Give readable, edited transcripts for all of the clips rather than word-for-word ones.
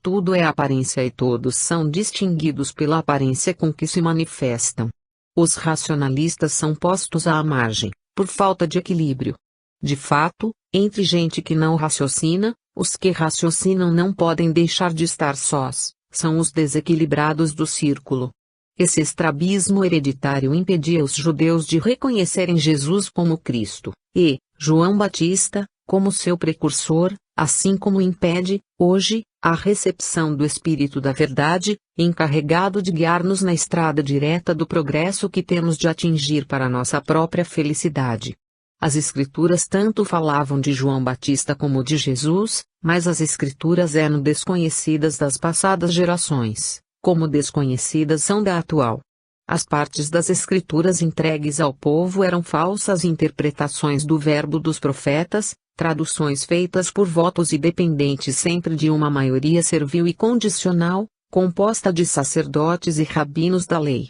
Tudo é aparência e todos são distinguidos pela aparência com que se manifestam. Os racionalistas são postos à margem, por falta de equilíbrio. De fato, entre gente que não raciocina, os que raciocinam não podem deixar de estar sós, são os desequilibrados do círculo. Esse estrabismo hereditário impedia os judeus de reconhecerem Jesus como Cristo, e João Batista, como seu precursor, assim como impede, hoje, a recepção do Espírito da Verdade, encarregado de guiar-nos na estrada direta do progresso que temos de atingir para nossa própria felicidade. As Escrituras tanto falavam de João Batista como de Jesus, mas as Escrituras eram desconhecidas das passadas gerações, como desconhecidas são da atual. As partes das Escrituras entregues ao povo eram falsas interpretações do verbo dos profetas, traduções feitas por votos e dependentes sempre de uma maioria servil e condicional, composta de sacerdotes e rabinos da lei.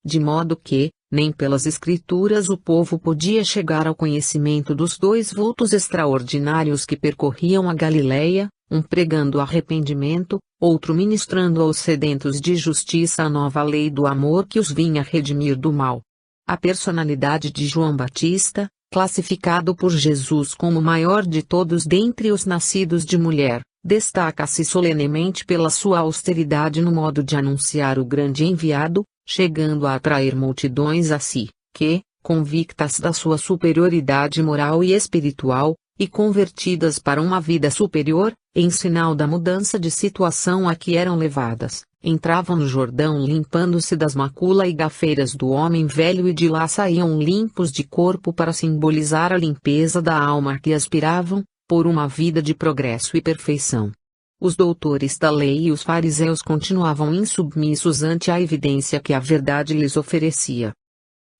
De modo que, nem pelas Escrituras o povo podia chegar ao conhecimento dos dois vultos extraordinários que percorriam a Galileia, um pregando arrependimento, outro ministrando aos sedentos de justiça a nova lei do amor que os vinha redimir do mal. A personalidade de João Batista, classificado por Jesus como o maior de todos dentre os nascidos de mulher, destaca-se solenemente pela sua austeridade no modo de anunciar o grande enviado, chegando a atrair multidões a si, que, convictas da sua superioridade moral e espiritual, e convertidas para uma vida superior, em sinal da mudança de situação a que eram levadas, entravam no Jordão limpando-se das mácula e gafeiras do homem velho e de lá saíam limpos de corpo para simbolizar a limpeza da alma a que aspiravam, por uma vida de progresso e perfeição. Os doutores da lei e os fariseus continuavam insubmissos ante a evidência que a verdade lhes oferecia.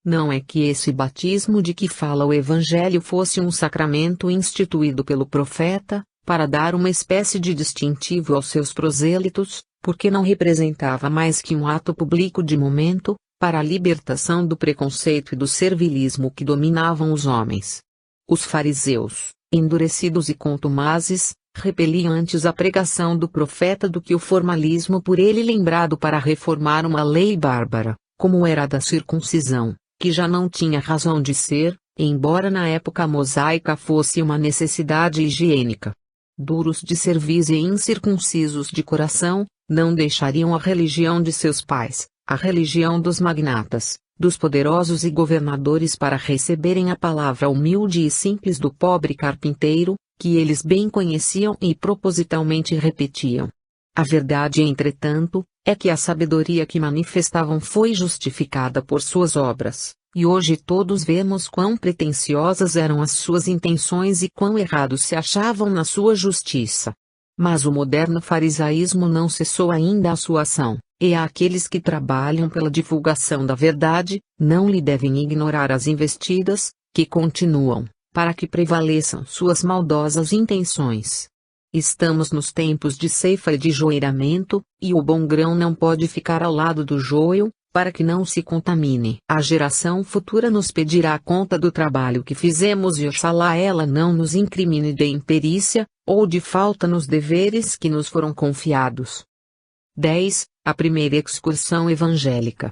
Não é que esse batismo de que fala o Evangelho fosse um sacramento instituído pelo profeta, para dar uma espécie de distintivo aos seus prosélitos, porque não representava mais que um ato público de momento, para a libertação do preconceito e do servilismo que dominavam os homens. Os fariseus, endurecidos e contumazes, repeliam antes a pregação do profeta do que o formalismo por ele lembrado para reformar uma lei bárbara, como era a da circuncisão, que já não tinha razão de ser, embora na época mosaica fosse uma necessidade higiênica. Duros de cerviz e incircuncisos de coração, não deixariam a religião de seus pais, a religião dos magnatas, dos poderosos e governadores para receberem a palavra humilde e simples do pobre carpinteiro, que eles bem conheciam e propositalmente repetiam. A verdade, entretanto, é que a sabedoria que manifestavam foi justificada por suas obras, e hoje todos vemos quão pretensiosas eram as suas intenções e quão errados se achavam na sua justiça. Mas o moderno farisaísmo não cessou ainda a sua ação, e àqueles que trabalham pela divulgação da verdade, não lhe devem ignorar as investidas, que continuam, para que prevaleçam suas maldosas intenções. Estamos nos tempos de ceifa e de joeiramento, e o bom grão não pode ficar ao lado do joio, para que não se contamine. A geração futura nos pedirá conta do trabalho que fizemos e oxalá ela não nos incrimine de imperícia, ou de falta nos deveres que nos foram confiados. 10. A primeira excursão evangélica.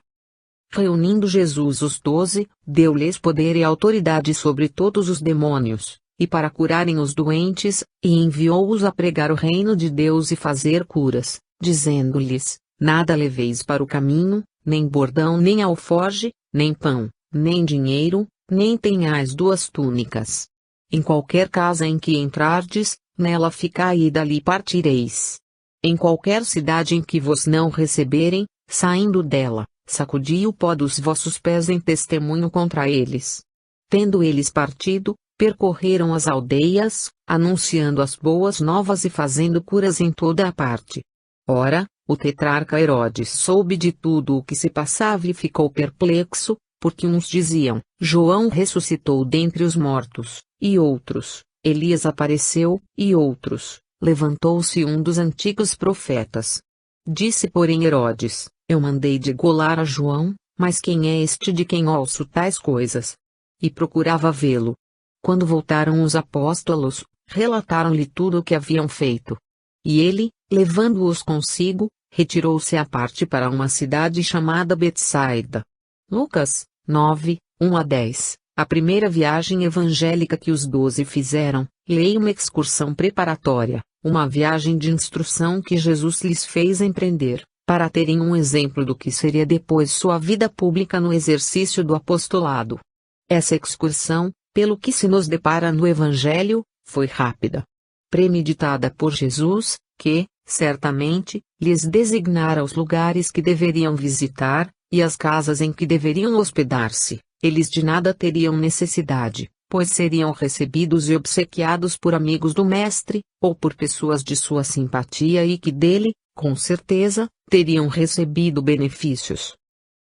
Reunindo Jesus os 12, deu-lhes poder e autoridade sobre todos os demônios, e para curarem os doentes, e enviou-os a pregar o reino de Deus e fazer curas, dizendo-lhes: nada leveis para o caminho, nem bordão nem alforge, nem pão, nem dinheiro, nem tenhais 2 túnicas. Em qualquer casa em que entrardes, nela ficai e dali partireis. Em qualquer cidade em que vos não receberem, saindo dela, sacudi o pó dos vossos pés em testemunho contra eles. Tendo eles partido, percorreram as aldeias, anunciando as boas novas e fazendo curas em toda a parte. Ora, o tetrarca Herodes soube de tudo o que se passava e ficou perplexo, porque uns diziam: João ressuscitou dentre os mortos, e outros: Elias apareceu, e outros: levantou-se um dos antigos profetas. Disse porém Herodes: eu mandei degolar a João, mas quem é este de quem ouço tais coisas? E procurava vê-lo. Quando voltaram os apóstolos, relataram-lhe tudo o que haviam feito. e ele, levando-os consigo, retirou-se à parte para uma cidade chamada Betsaida. Lucas 9, 1-10. A primeira viagem evangélica que os 12 fizeram, leia uma excursão preparatória, uma viagem de instrução que Jesus lhes fez empreender, para terem um exemplo do que seria depois sua vida pública no exercício do apostolado. Essa excursão, pelo que se nos depara no Evangelho, foi rápida. Premeditada por Jesus, que, certamente, lhes designara os lugares que deveriam visitar, e as casas em que deveriam hospedar-se. Eles de nada teriam necessidade, pois seriam recebidos e obsequiados por amigos do Mestre, ou por pessoas de sua simpatia e que dele, com certeza, teriam recebido benefícios.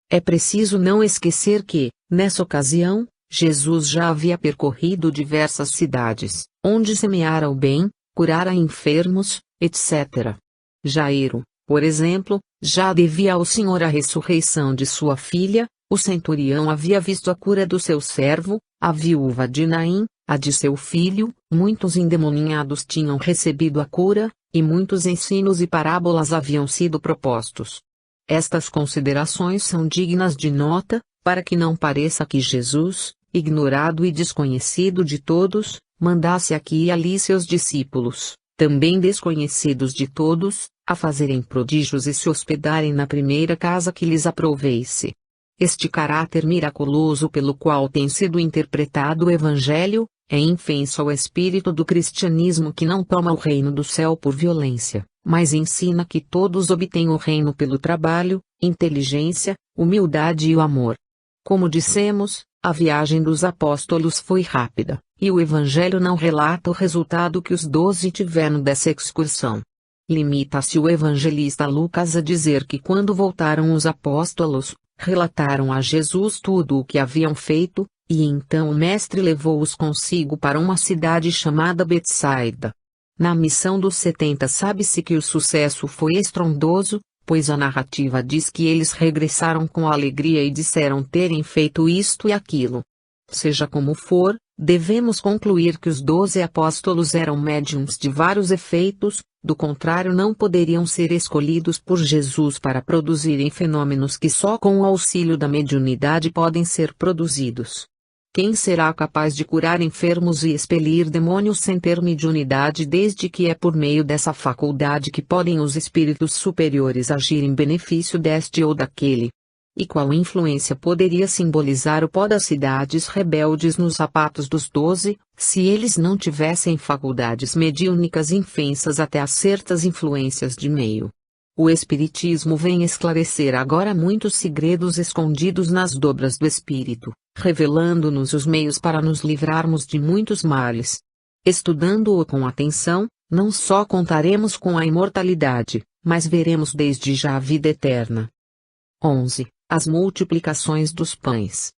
É preciso não esquecer que, nessa ocasião, Jesus já havia percorrido diversas cidades, onde semeara o bem, curara enfermos, etc. Jairo, por exemplo, já devia ao Senhor a ressurreição de sua filha, o centurião havia visto a cura do seu servo, a viúva de Naim, a de seu filho, muitos endemoniados tinham recebido a cura, e muitos ensinos e parábolas haviam sido propostos. Estas considerações são dignas de nota, para que não pareça que Jesus, ignorado e desconhecido de todos, mandasse aqui e ali seus discípulos, também desconhecidos de todos, a fazerem prodígios e se hospedarem na primeira casa que lhes aprouveisse. Este caráter miraculoso pelo qual tem sido interpretado o Evangelho, é infenso ao espírito do cristianismo que não toma o reino do céu por violência, mas ensina que todos obtêm o reino pelo trabalho, inteligência, humildade e o amor. Como dissemos, a viagem dos apóstolos foi rápida, e o Evangelho não relata o resultado que os 12 tiveram dessa excursão. Limita-se o evangelista Lucas a dizer que quando voltaram os apóstolos, relataram a Jesus tudo o que haviam feito, e então o Mestre levou-os consigo para uma cidade chamada Betsaida. Na missão dos 70 sabe-se que o sucesso foi estrondoso, pois a narrativa diz que eles regressaram com alegria e disseram terem feito isto e aquilo. Seja como for, devemos concluir que os 12 apóstolos eram médiuns de vários efeitos, do contrário não poderiam ser escolhidos por Jesus para produzirem fenômenos que só com o auxílio da mediunidade podem ser produzidos. Quem será capaz de curar enfermos e expelir demônios sem ter mediunidade, desde que é por meio dessa faculdade que podem os espíritos superiores agir em benefício deste ou daquele? E qual influência poderia simbolizar o pó das cidades rebeldes nos sapatos dos 12, se eles não tivessem faculdades mediúnicas infensas até a certas influências de meio? O Espiritismo vem esclarecer agora muitos segredos escondidos nas dobras do espírito, revelando-nos os meios para nos livrarmos de muitos males. Estudando-o com atenção, não só contaremos com a imortalidade, mas veremos desde já a vida eterna. 11. As multiplicações dos pães.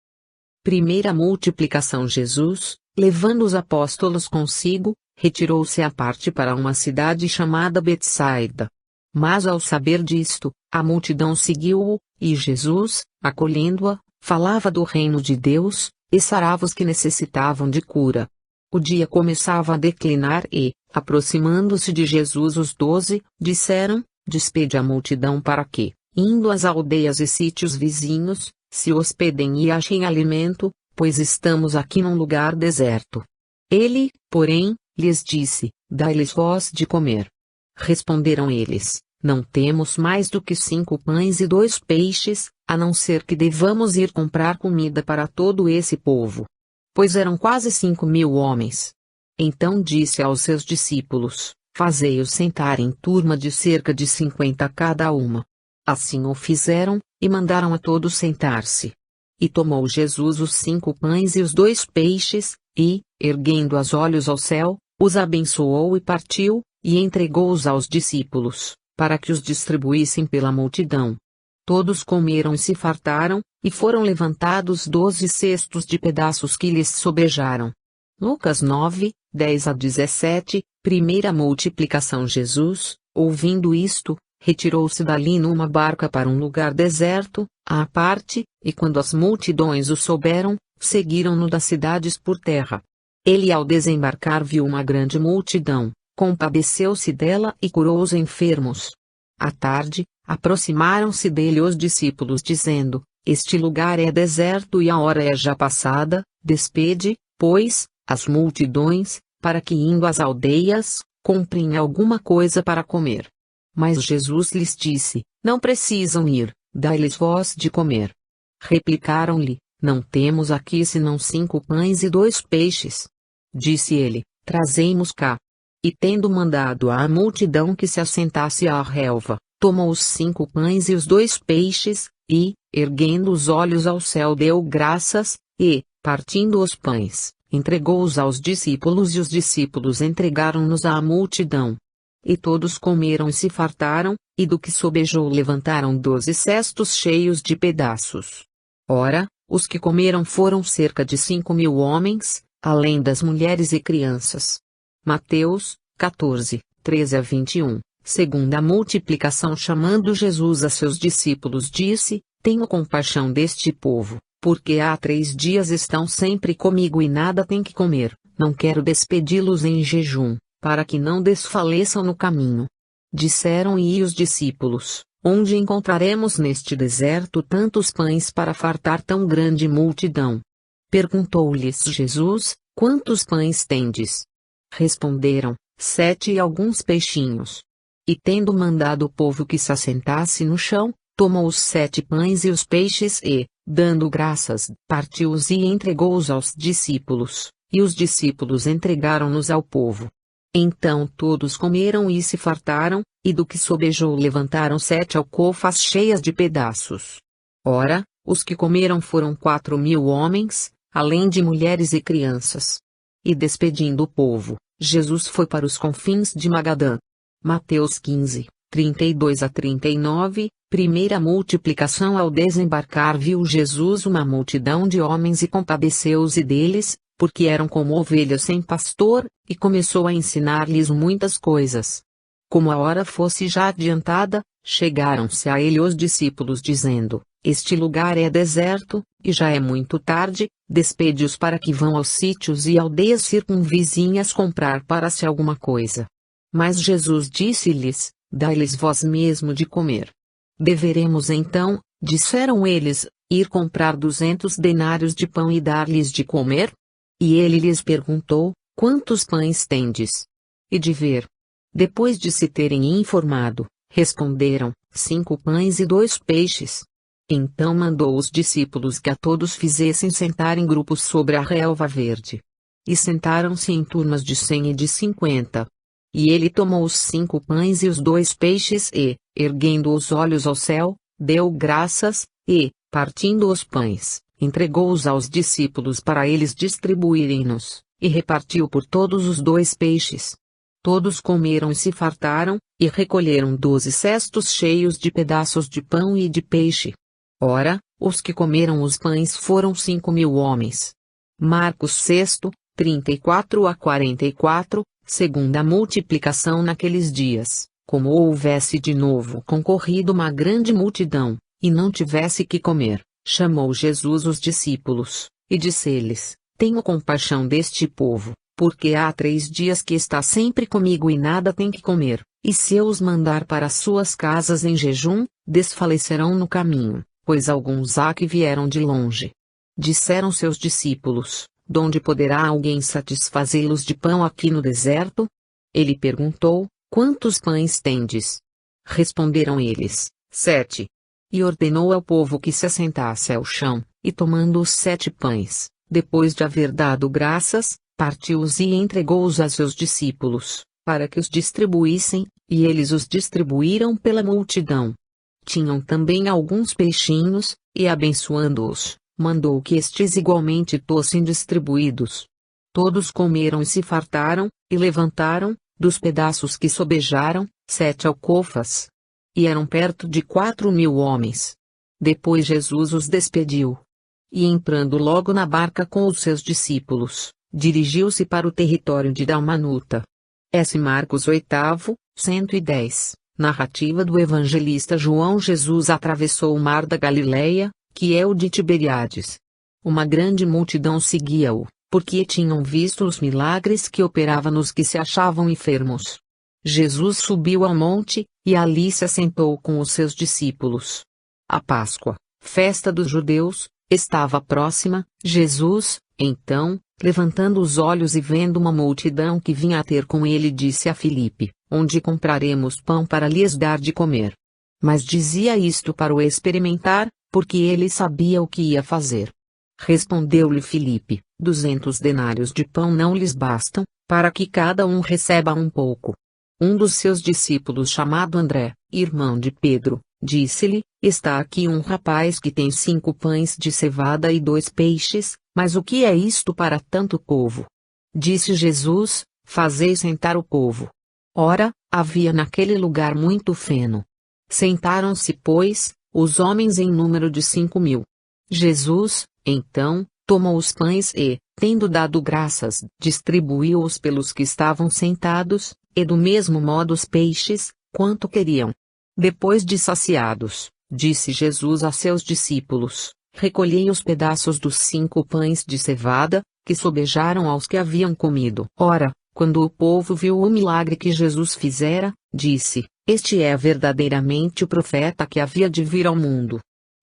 Primeira multiplicação. Jesus, levando os apóstolos consigo, retirou-se à parte para uma cidade chamada Betsaida. Mas ao saber disto, a multidão seguiu-o, e Jesus, acolhendo-a, falava do reino de Deus, e sarava os que necessitavam de cura. O dia começava a declinar e, aproximando-se de Jesus os 12, disseram, despede a multidão para que, indo às aldeias e sítios vizinhos, se hospedem e achem alimento, pois estamos aqui num lugar deserto. Ele, porém, lhes disse, dai-lhes vós de comer. Responderam eles, não temos mais do que 5 pães e 2 peixes, a não ser que devamos ir comprar comida para todo esse povo. Pois eram quase 5.000 homens. Então disse aos seus discípulos, fazei-os sentar em turma de cerca de 50 cada uma. Assim o fizeram, e mandaram a todos sentar-se. E tomou Jesus os 5 pães e os 2 peixes, e, erguendo os olhos ao céu, os abençoou e partiu, e entregou-os aos discípulos, para que os distribuíssem pela multidão. Todos comeram e se fartaram, e foram levantados 12 cestos de pedaços que lhes sobejaram. Lucas 9, 10-17, primeira multiplicação. Jesus, ouvindo isto, retirou-se dali numa barca para um lugar deserto, à parte, e quando as multidões o souberam, seguiram-no das cidades por terra. Ele ao desembarcar viu uma grande multidão, compadeceu-se dela e curou os enfermos. À tarde, aproximaram-se dele os discípulos dizendo: Este lugar é deserto e a hora é já passada, despede, pois, as multidões, para que indo às aldeias, comprem alguma coisa para comer. Mas Jesus lhes disse: Não precisam ir, dai-lhes vós de comer. Replicaram-lhe: Não temos aqui senão 5 pães e 2 peixes. Disse ele: Trazei-mos cá. E tendo mandado à multidão que se assentasse à relva, tomou os 5 pães e os 2 peixes, e, erguendo os olhos ao céu, deu graças, e, partindo os pães, entregou-os aos discípulos e os discípulos entregaram-nos à multidão. E todos comeram e se fartaram, e do que sobejou levantaram 12 cestos cheios de pedaços. Ora, os que comeram foram cerca de 5.000 homens, além das mulheres e crianças. Mateus, 14, 13-21. Segundo a multiplicação, chamando Jesus a seus discípulos, disse: Tenho compaixão deste povo, porque há 3 dias estão sempre comigo e nada têm que comer. Não quero despedi-los em jejum, para que não desfaleçam no caminho. Disseram-lhe os discípulos: Onde encontraremos neste deserto tantos pães para fartar tão grande multidão? Perguntou-lhes Jesus: Quantos pães tendes? Responderam: 7 e alguns peixinhos. E tendo mandado o povo que se assentasse no chão, tomou os 7 pães e os peixes e, dando graças, partiu-os e entregou-os aos discípulos, e os discípulos entregaram-nos ao povo. Então todos comeram e se fartaram, e do que sobejou levantaram 7 alcofas cheias de pedaços. Ora, os que comeram foram 4.000 homens, além de mulheres e crianças. E despedindo o povo, Jesus foi para os confins de Magadã. Mateus 15, 32-39. Primeira multiplicação. Ao desembarcar, viu Jesus uma multidão de homens e compadeceu-se deles, porque eram como ovelhas sem pastor, e começou a ensinar-lhes muitas coisas. Como a hora fosse já adiantada, chegaram-se a ele os discípulos dizendo: Este lugar é deserto, e já é muito tarde, despede-os para que vão aos sítios e aldeias circunvizinhas comprar para si alguma coisa. Mas Jesus disse-lhes: Dai-lhes vós mesmo de comer. Deveremos então, disseram eles, ir comprar 200 denários de pão e dar-lhes de comer? E ele lhes perguntou: Quantos pães tendes? E de ver. Depois de se terem informado, responderam: 5 pães e 2 peixes. Então mandou os discípulos que a todos fizessem sentar em grupos sobre a relva verde. E sentaram-se em turmas de 100 e de 50. E ele tomou os 5 pães e os 2 peixes e, erguendo os olhos ao céu, deu graças, e, partindo os pães, entregou-os aos discípulos para eles distribuírem-nos, e repartiu por todos os 2 peixes. Todos comeram e se fartaram, e recolheram 12 cestos cheios de pedaços de pão e de peixe. Ora, os que comeram os pães foram 5.000 homens. Marcos 6, 34-44. Segundo a multiplicação. Naqueles dias, como houvesse de novo concorrido uma grande multidão, e não tivesse que comer, chamou Jesus os discípulos, e disse-lhes: Tenho compaixão deste povo, porque há 3 dias que está sempre comigo e nada tem que comer, e se eu os mandar para suas casas em jejum, desfalecerão no caminho, pois alguns há que vieram de longe. Disseram seus discípulos: Donde poderá alguém satisfazê-los de pão aqui no deserto? Ele perguntou: Quantos pães tendes? Responderam eles: 7. E ordenou ao povo que se assentasse ao chão, e tomando os 7 pães, depois de haver dado graças, partiu-os e entregou-os a seus discípulos, para que os distribuíssem, e eles os distribuíram pela multidão. Tinham também alguns peixinhos, e abençoando-os, mandou que estes igualmente fossem distribuídos. Todos comeram e se fartaram, e levantaram, dos pedaços que sobejaram, 7 alcofas. E eram perto de 4.000 homens. Depois Jesus os despediu. E entrando logo na barca com os seus discípulos, dirigiu-se para o território de Dalmanuta. S. Marcos 8, 110. Narrativa do evangelista João. Jesus atravessou o mar da Galileia, que é o de Tiberíades. Uma grande multidão seguia-o, porque tinham visto os milagres que operava nos que se achavam enfermos. Jesus subiu ao monte, e ali se assentou com os seus discípulos. A Páscoa, festa dos judeus, estava próxima. Jesus, então, levantando os olhos e vendo uma multidão que vinha a ter com ele, disse a Filipe: onde compraremos pão para lhes dar de comer? Mas dizia isto para o experimentar, porque ele sabia o que ia fazer. Respondeu-lhe Filipe: 200 denários de pão não lhes bastam, para que cada um receba um pouco. Um dos seus discípulos, chamado André, irmão de Pedro, disse-lhe: está aqui um rapaz que tem 5 pães de cevada e 2 peixes, mas o que é isto para tanto povo? Disse Jesus: fazei sentar o povo. Ora, havia naquele lugar muito feno. Sentaram-se, pois, os homens em número de 5.000. Jesus, então, tomou os pães e, tendo dado graças, distribuiu-os pelos que estavam sentados, e do mesmo modo os peixes, quanto queriam. Depois de saciados, disse Jesus a seus discípulos: recolhei os pedaços dos 5 pães de cevada, que sobejaram aos que haviam comido. Ora, quando o povo viu o milagre que Jesus fizera, disse: este é verdadeiramente o profeta que havia de vir ao mundo.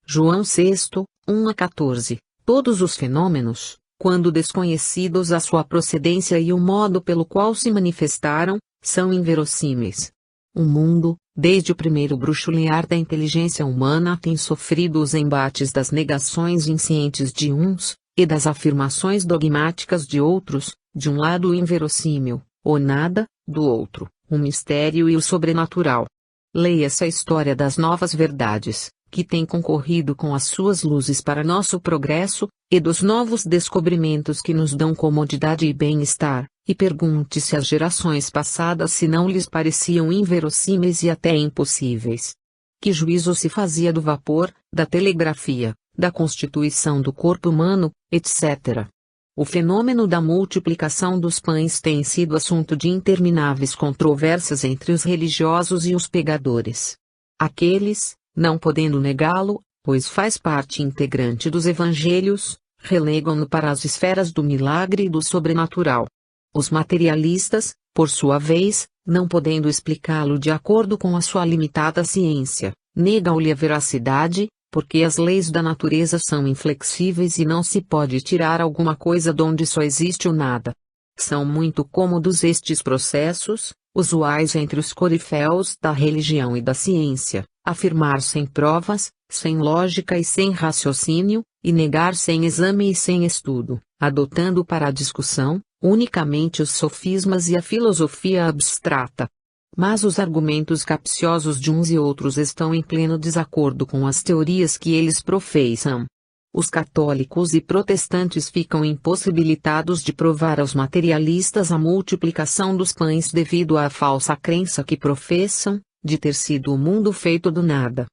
João 6, 1-14. Todos os fenômenos, quando desconhecidos a sua procedência e o modo pelo qual se manifestaram, são inverossímeis. O mundo, desde o primeiro bruxulear da inteligência humana, tem sofrido os embates das negações inscientes de uns, e das afirmações dogmáticas de outros, de um lado o inverossímil, ou nada, do outro, o mistério e o sobrenatural. Leia-se a história das novas verdades, que tem concorrido com as suas luzes para nosso progresso, e dos novos descobrimentos que nos dão comodidade e bem-estar, e pergunte-se às gerações passadas se não lhes pareciam inverossímeis e até impossíveis. Que juízo se fazia do vapor, da telegrafia, da constituição do corpo humano, etc. O fenômeno da multiplicação dos pães tem sido assunto de intermináveis controvérsias entre os religiosos e os pregadores. Aqueles, não podendo negá-lo, pois faz parte integrante dos evangelhos, relegam-no para as esferas do milagre e do sobrenatural. Os materialistas, por sua vez, não podendo explicá-lo de acordo com a sua limitada ciência, negam-lhe a veracidade, porque as leis da natureza são inflexíveis e não se pode tirar alguma coisa donde só existe o nada. São muito cômodos estes processos, usuais entre os coriféus da religião e da ciência, afirmar sem provas, sem lógica e sem raciocínio, e negar sem exame e sem estudo, adotando para a discussão, unicamente os sofismas e a filosofia abstrata. Mas os argumentos capciosos de uns e outros estão em pleno desacordo com as teorias que eles professam. Os católicos e protestantes ficam impossibilitados de provar aos materialistas a multiplicação dos pães devido à falsa crença que professam, de ter sido o mundo feito do nada.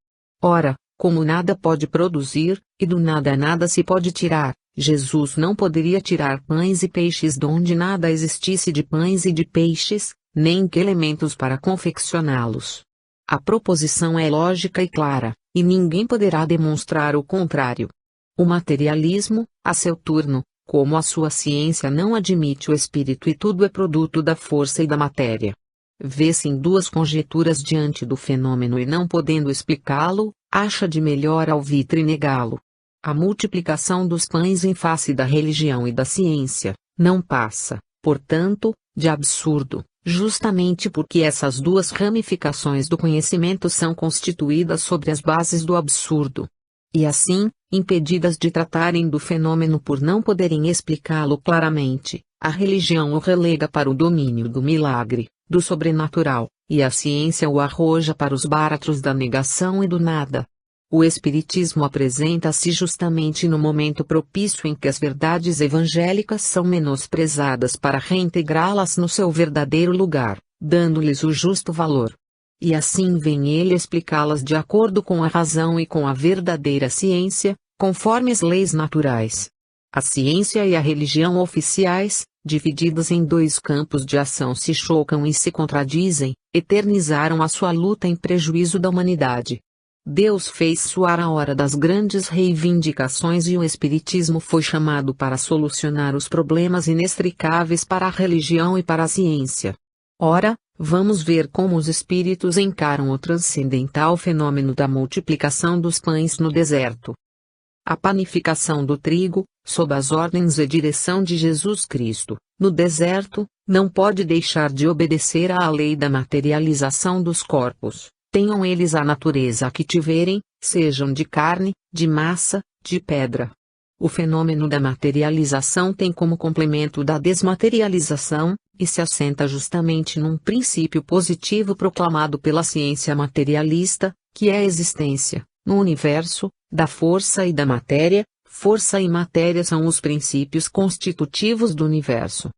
Ora, como nada pode produzir, e do nada nada se pode tirar, Jesus não poderia tirar pães e peixes donde nada existisse de pães e de peixes, nem que elementos para confeccioná-los. A proposição é lógica e clara, e ninguém poderá demonstrar o contrário. O materialismo, a seu turno, como a sua ciência não admite o espírito e tudo é produto da força e da matéria, vê-se em duas conjecturas diante do fenômeno e não podendo explicá-lo, acha de melhor alvitre negá-lo. A multiplicação dos pães em face da religião e da ciência, não passa, portanto, de absurdo, justamente porque essas duas ramificações do conhecimento são constituídas sobre as bases do absurdo. E assim, impedidas de tratarem do fenômeno por não poderem explicá-lo claramente, a religião o relega para o domínio do milagre, do sobrenatural, e a ciência o arroja para os báratros da negação e do nada. O Espiritismo apresenta-se justamente no momento propício em que as verdades evangélicas são menosprezadas para reintegrá-las no seu verdadeiro lugar, dando-lhes o justo valor. E assim vem ele explicá-las de acordo com a razão e com a verdadeira ciência, conforme as leis naturais. A ciência e a religião oficiais, divididas em dois campos de ação, se chocam e se contradizem, eternizaram a sua luta em prejuízo da humanidade. Deus fez soar a hora das grandes reivindicações e o Espiritismo foi chamado para solucionar os problemas inextricáveis para a religião e para a ciência. Ora, vamos ver como os espíritos encaram o transcendental fenômeno da multiplicação dos pães no deserto. A panificação do trigo, sob as ordens e direção de Jesus Cristo, no deserto, não pode deixar de obedecer à lei da materialização dos corpos. Tenham eles a natureza que tiverem, sejam de carne, de massa, de pedra. O fenômeno da materialização tem como complemento da desmaterialização, e se assenta justamente num princípio positivo proclamado pela ciência materialista, que é a existência, no universo, da força e da matéria. Força e matéria são os princípios constitutivos do universo.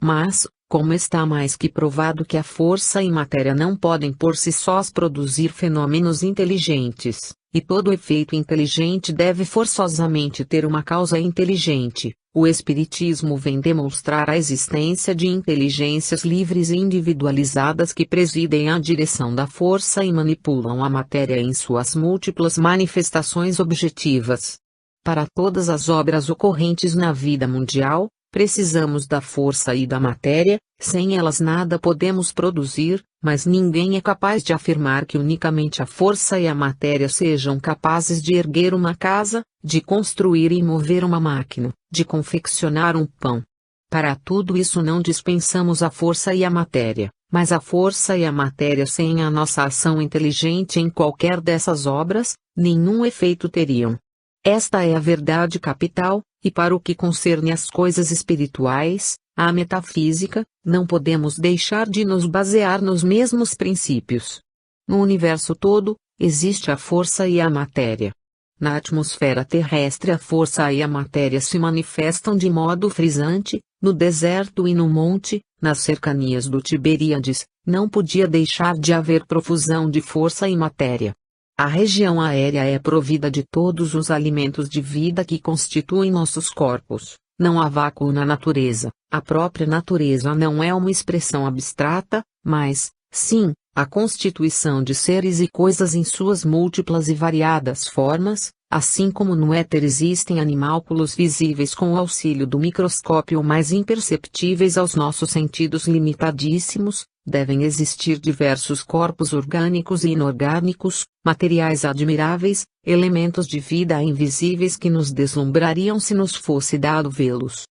Mas, como está mais que provado que a força e matéria não podem por si sós produzir fenômenos inteligentes, e todo efeito inteligente deve forçosamente ter uma causa inteligente, o Espiritismo vem demonstrar a existência de inteligências livres e individualizadas que presidem a direção da força e manipulam a matéria em suas múltiplas manifestações objetivas. Para todas as obras ocorrentes na vida mundial, precisamos da força e da matéria, sem elas nada podemos produzir, mas ninguém é capaz de afirmar que unicamente a força e a matéria sejam capazes de erguer uma casa, de construir e mover uma máquina, de confeccionar um pão. Para tudo isso não dispensamos a força e a matéria, mas a força e a matéria sem a nossa ação inteligente em qualquer dessas obras, nenhum efeito teriam. Esta é a verdade capital, e para o que concerne às coisas espirituais, à metafísica, não podemos deixar de nos basear nos mesmos princípios. No universo todo, existe a força e a matéria. Na atmosfera terrestre a força e a matéria se manifestam de modo frisante, no deserto e no monte, nas cercanias do Tiberíades, não podia deixar de haver profusão de força e matéria. A região aérea é provida de todos os alimentos de vida que constituem nossos corpos. Não há vácuo na natureza. A própria natureza não é uma expressão abstrata, mas, sim, a constituição de seres e coisas em suas múltiplas e variadas formas, assim como no éter existem animálculos visíveis com o auxílio do microscópio mais imperceptíveis aos nossos sentidos limitadíssimos, devem existir diversos corpos orgânicos e inorgânicos, materiais admiráveis, elementos de vida invisíveis que nos deslumbrariam se nos fosse dado vê-los.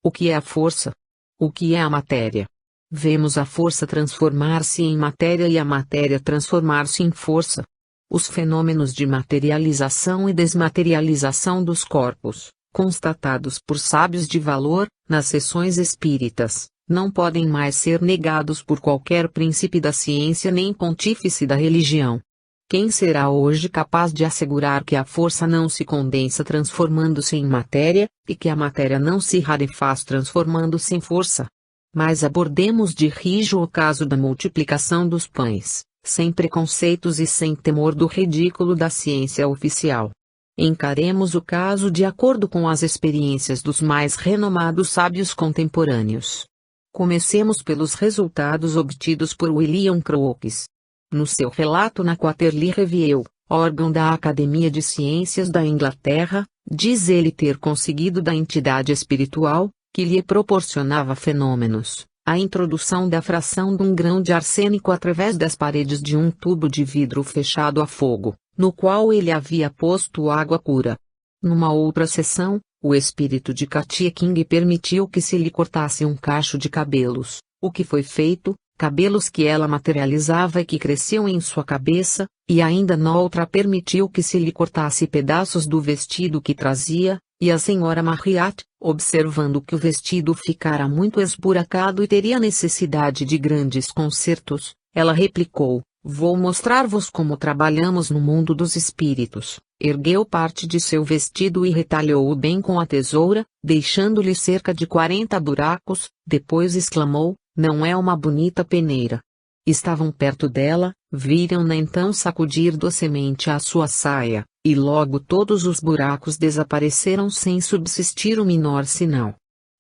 O que é a força? O que é a matéria? Vemos a força transformar-se em matéria e a matéria transformar-se em força. Os fenômenos de materialização e desmaterialização dos corpos, constatados por sábios de valor, nas sessões espíritas, não podem mais ser negados por qualquer príncipe da ciência nem pontífice da religião. Quem será hoje capaz de assegurar que a força não se condensa transformando-se em matéria, e que a matéria não se rarefaz transformando-se em força? Mas abordemos de rijo o caso da multiplicação dos pães, sem preconceitos e sem temor do ridículo da ciência oficial. Encaremos o caso de acordo com as experiências dos mais renomados sábios contemporâneos. Comecemos pelos resultados obtidos por William Crookes. No seu relato na Quarterly Review, órgão da Academia de Ciências da Inglaterra, diz ele ter conseguido da entidade espiritual, que lhe proporcionava fenômenos, a introdução da fração de um grão de arsênico através das paredes de um tubo de vidro fechado a fogo, no qual ele havia posto água pura. Numa outra sessão, o espírito de Katia King permitiu que se lhe cortasse um cacho de cabelos, o que foi feito, cabelos que ela materializava e que cresciam em sua cabeça, e ainda noutra permitiu que se lhe cortasse pedaços do vestido que trazia, e a senhora Marriott, observando que o vestido ficara muito esburacado e teria necessidade de grandes consertos, ela replicou: "Vou mostrar-vos como trabalhamos no mundo dos espíritos." Ergueu parte de seu vestido e retalhou-o bem com a tesoura, deixando-lhe cerca de 40 buracos, depois exclamou: "Não é uma bonita peneira?" Estavam perto dela, viram-na então sacudir docemente a sua saia, e logo todos os buracos desapareceram sem subsistir o menor sinal.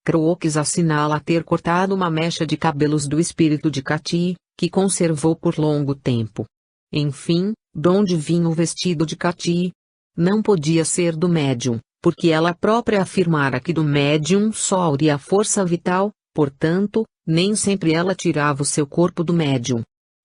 Crookes assinala ter cortado uma mecha de cabelos do espírito de Katia, que conservou por longo tempo. Enfim, Donde vinha o vestido de Cati? Não podia ser do médium, porque ela própria afirmara que do médium só auria a força vital, portanto, nem sempre ela tirava o seu corpo do médium.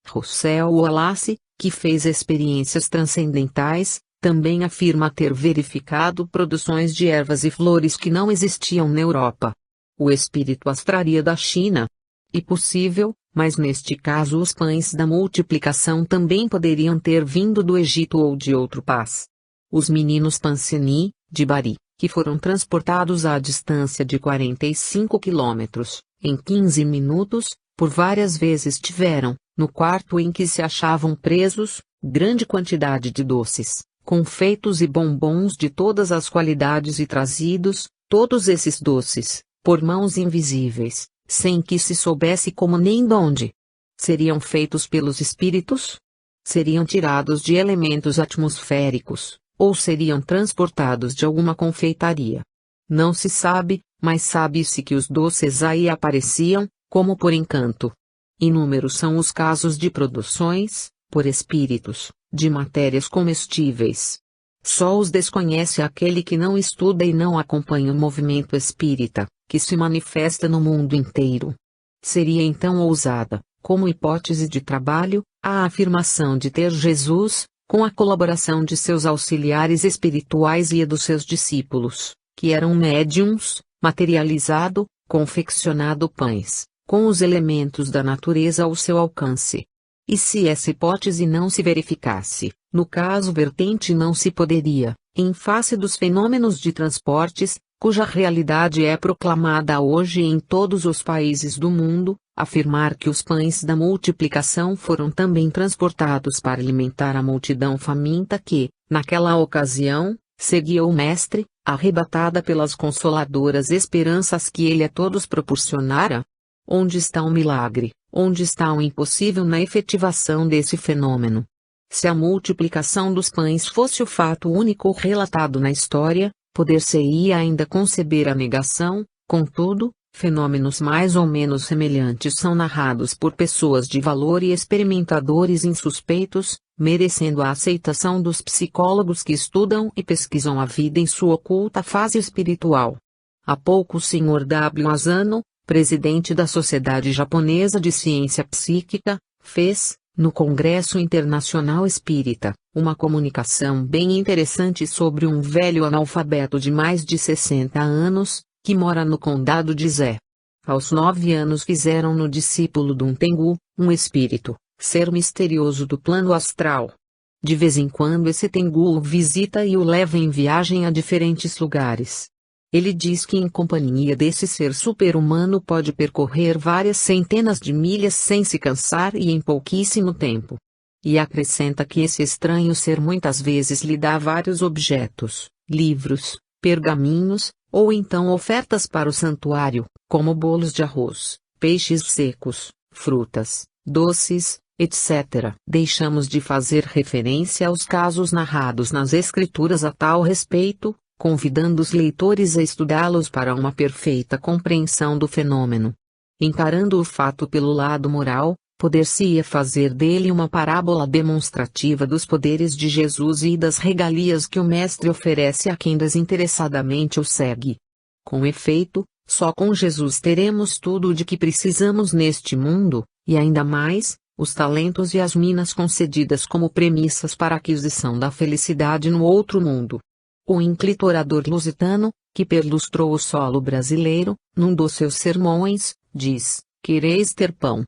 Russell Wallace, que fez experiências transcendentais, também afirma ter verificado produções de ervas e flores que não existiam na Europa. O espírito as traria da China. E possível, mas neste caso os pães da multiplicação também poderiam ter vindo do Egito ou de outro país. Os meninos Panseni, de Bari, que foram transportados à distância de 45 quilômetros, em 15 minutos, por várias vezes tiveram, no quarto em que se achavam presos, grande quantidade de doces, confeitos e bombons de todas as qualidades e trazidos, todos esses doces, por mãos invisíveis, sem que se soubesse como nem donde. Seriam feitos pelos espíritos? Seriam tirados de elementos atmosféricos, ou seriam transportados de alguma confeitaria? Não se sabe, mas sabe-se que os doces aí apareciam, como por encanto. Inúmeros são os casos de produções, por espíritos, de matérias comestíveis. Só os desconhece aquele que não estuda e não acompanha o movimento espírita, que se manifesta no mundo inteiro. Seria então ousada, como hipótese de trabalho, a afirmação de ter Jesus, com a colaboração de seus auxiliares espirituais e a dos seus discípulos, que eram médiums, materializado, confeccionado pães, com os elementos da natureza ao seu alcance. E se essa hipótese não se verificasse, no caso vertente não se poderia, em face dos fenômenos de transportes, cuja realidade é proclamada hoje em todos os países do mundo, afirmar que os pães da multiplicação foram também transportados para alimentar a multidão faminta que, naquela ocasião, seguia o Mestre, arrebatada pelas consoladoras esperanças que ele a todos proporcionara? Onde está o milagre? Onde está o impossível na efetivação desse fenômeno? Se a multiplicação dos pães fosse o fato único relatado na história, poder-se-ia ainda conceber a negação, contudo, fenômenos mais ou menos semelhantes são narrados por pessoas de valor e experimentadores insuspeitos, merecendo a aceitação dos psicólogos que estudam e pesquisam a vida em sua oculta fase espiritual. Há pouco o Sr. W. Asano, presidente da Sociedade Japonesa de Ciência Psíquica, fez, no Congresso Internacional Espírita, uma comunicação bem interessante sobre um velho analfabeto de mais de 60 anos, que mora no condado de Zé. Aos 9 anos fizeram-no discípulo de um Tengu, um espírito, ser misterioso do plano astral. De vez em quando esse Tengu o visita e o leva em viagem a diferentes lugares. Ele diz que em companhia desse ser super-humano pode percorrer várias centenas de milhas sem se cansar e em pouquíssimo tempo. E acrescenta que esse estranho ser muitas vezes lhe dá vários objetos, livros, pergaminhos, ou então ofertas para o santuário, como bolos de arroz, peixes secos, frutas, doces, etc. Deixamos de fazer referência aos casos narrados nas Escrituras a tal respeito, convidando os leitores a estudá-los para uma perfeita compreensão do fenômeno. Encarando o fato pelo lado moral, poder-se-ia fazer dele uma parábola demonstrativa dos poderes de Jesus e das regalias que o Mestre oferece a quem desinteressadamente o segue. Com efeito, só com Jesus teremos tudo o de que precisamos neste mundo, e ainda mais, os talentos e as minas concedidas como premissas para a aquisição da felicidade no outro mundo. O inclitorador lusitano, que perlustrou o solo brasileiro, num dos seus sermões, diz: quereis ter pão?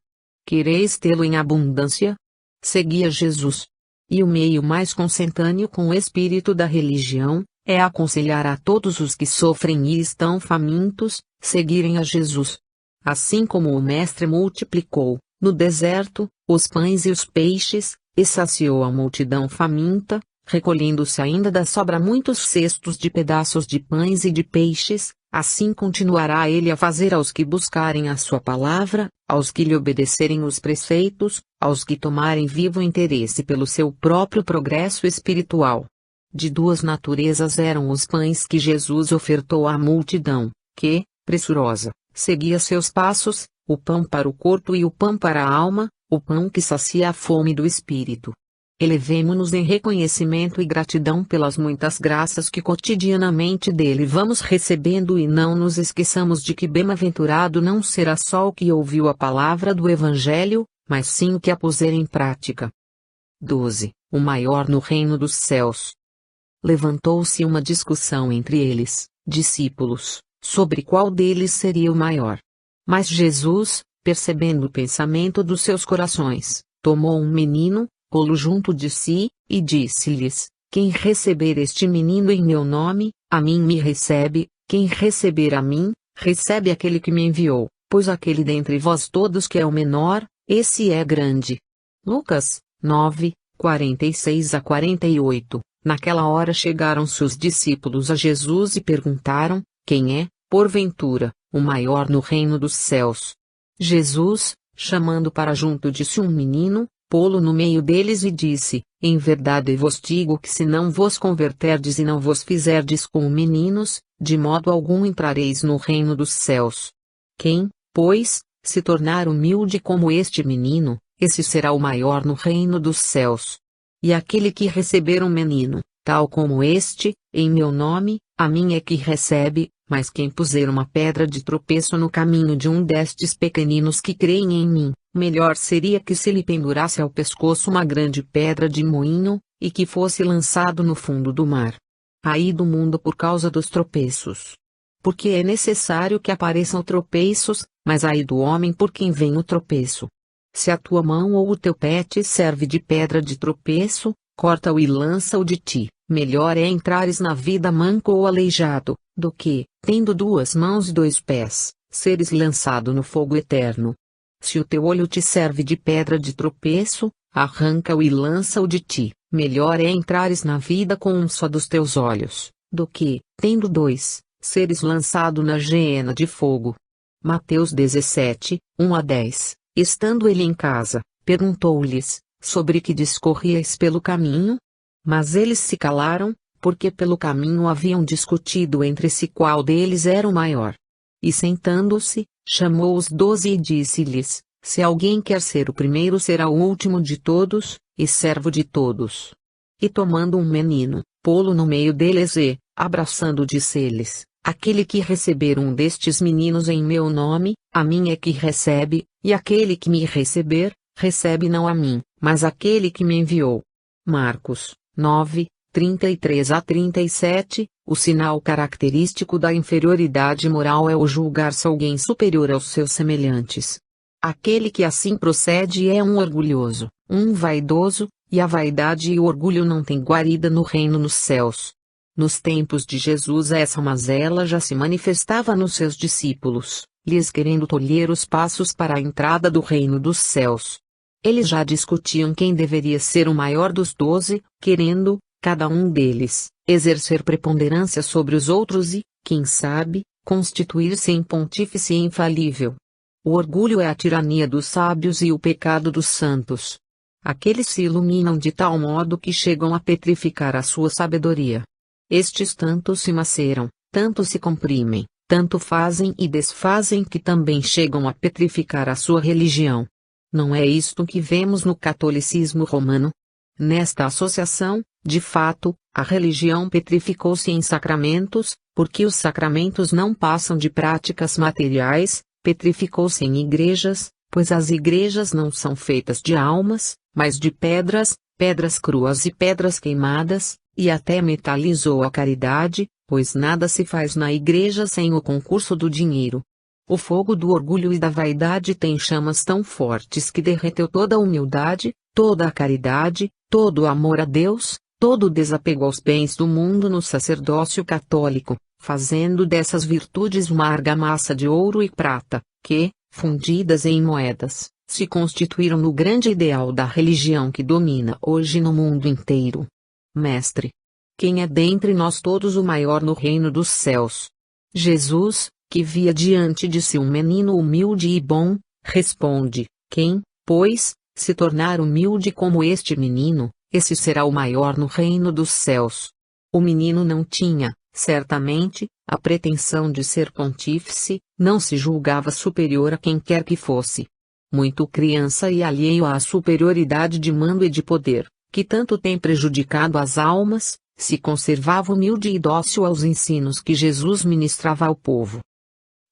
Quereis tê-lo em abundância? Segui a Jesus. E o meio mais consentâneo com o espírito da religião, é aconselhar a todos os que sofrem e estão famintos, seguirem a Jesus. Assim como o Mestre multiplicou, no deserto, os pães e os peixes, e saciou a multidão faminta, recolhendo-se ainda da sobra muitos cestos de pedaços de pães e de peixes, assim continuará ele a fazer aos que buscarem a sua palavra, aos que lhe obedecerem os preceitos, aos que tomarem vivo interesse pelo seu próprio progresso espiritual. De duas naturezas eram os pães que Jesus ofertou à multidão, que, pressurosa, seguia seus passos, o pão para o corpo e o pão para a alma, o pão que sacia a fome do espírito. elevemo-nos em reconhecimento e gratidão pelas muitas graças que cotidianamente dele vamos recebendo e não nos esqueçamos de que bem-aventurado não será só o que ouviu a palavra do Evangelho, mas sim o que a puser em prática. 12. O maior no reino dos céus. Levantou-se uma discussão entre eles, discípulos, sobre qual deles seria o maior. Mas Jesus, percebendo o pensamento dos seus corações, tomou um menino, pô-lo junto de si, e disse-lhes: Quem receber este menino em meu nome, a mim me recebe; quem receber a mim, recebe aquele que me enviou, pois aquele dentre vós todos que é o menor, esse é grande. Lucas 9, 46 a 48. Naquela hora chegaram-se os discípulos a Jesus e perguntaram: Quem é, porventura, o maior no reino dos céus? Jesus, chamando para junto de si um menino, pô-lo no meio deles e disse: Em verdade vos digo que se não vos converterdes e não vos fizerdes como meninos, de modo algum entrareis no reino dos céus. Quem, pois, se tornar humilde como este menino, esse será o maior no reino dos céus. E aquele que receber um menino, tal como este, em meu nome, a mim é que recebe, mas quem puser uma pedra de tropeço no caminho de um destes pequeninos que creem em mim, melhor seria que se lhe pendurasse ao pescoço uma grande pedra de moinho, e que fosse lançado no fundo do mar. Ai do mundo por causa dos tropeços. Porque é necessário que apareçam tropeços, mas ai do homem por quem vem o tropeço. Se a tua mão ou o teu pé te serve de pedra de tropeço, corta-o e lança-o de ti. Melhor é entrares na vida manco ou aleijado, do que, tendo 2 mãos e 2 pés, seres lançado no fogo eterno. Se o teu olho te serve de pedra de tropeço, arranca-o e lança-o de ti. Melhor é entrares na vida com um só dos teus olhos, do que, tendo 2, seres lançado na geena de fogo. Mateus 17, 1 a 10. Estando ele em casa, perguntou-lhes: Sobre que discorríeis pelo caminho? Mas eles se calaram, porque pelo caminho haviam discutido entre si qual deles era o maior. E sentando-se, chamou os 12 e disse-lhes: Se alguém quer ser o primeiro, será o último de todos, e servo de todos. E tomando um menino, pô-lo no meio deles e, abraçando, disse-lhes: Aquele que receber um destes meninos em meu nome, a mim é que recebe, e aquele que me receber, recebe não a mim, mas aquele que me enviou. Marcos 9, 33 a 37. O sinal característico da inferioridade moral é o julgar-se alguém superior aos seus semelhantes. Aquele que assim procede é um orgulhoso, um vaidoso, e a vaidade e o orgulho não têm guarida no reino nos céus. Nos tempos de Jesus essa mazela já se manifestava nos seus discípulos, lhes querendo tolher os passos para a entrada do reino dos céus. Eles já discutiam quem deveria ser o maior dos 12, querendo, cada um deles, exercer preponderância sobre os outros e, quem sabe, constituir-se em pontífice infalível. O orgulho é a tirania dos sábios e o pecado dos santos. Aqueles se iluminam de tal modo que chegam a petrificar a sua sabedoria. Estes tanto se maceram, tanto se comprimem, tanto fazem e desfazem que também chegam a petrificar a sua religião. Não é isto que vemos no catolicismo romano? Nesta associação, de fato, a religião petrificou-se em sacramentos, porque os sacramentos não passam de práticas materiais, petrificou-se em igrejas, pois as igrejas não são feitas de almas, mas de pedras, pedras cruas e pedras queimadas, e até metalizou a caridade, pois nada se faz na igreja sem o concurso do dinheiro. O fogo do orgulho e da vaidade tem chamas tão fortes que derreteu toda a humildade, toda a caridade, todo o amor a Deus, todo o desapego aos bens do mundo no sacerdócio católico, fazendo dessas virtudes uma argamassa de ouro e prata, que, fundidas em moedas, se constituíram no grande ideal da religião que domina hoje no mundo inteiro. Mestre, quem é dentre nós todos o maior no reino dos céus? Jesus, que via diante de si um menino humilde e bom, responde: Quem, pois, se tornar humilde como este menino, esse será o maior no reino dos céus. O menino não tinha, certamente, a pretensão de ser pontífice, não se julgava superior a quem quer que fosse. Muito criança e alheio à superioridade de mando e de poder, que tanto tem prejudicado as almas, se conservava humilde e dócil aos ensinos que Jesus ministrava ao povo.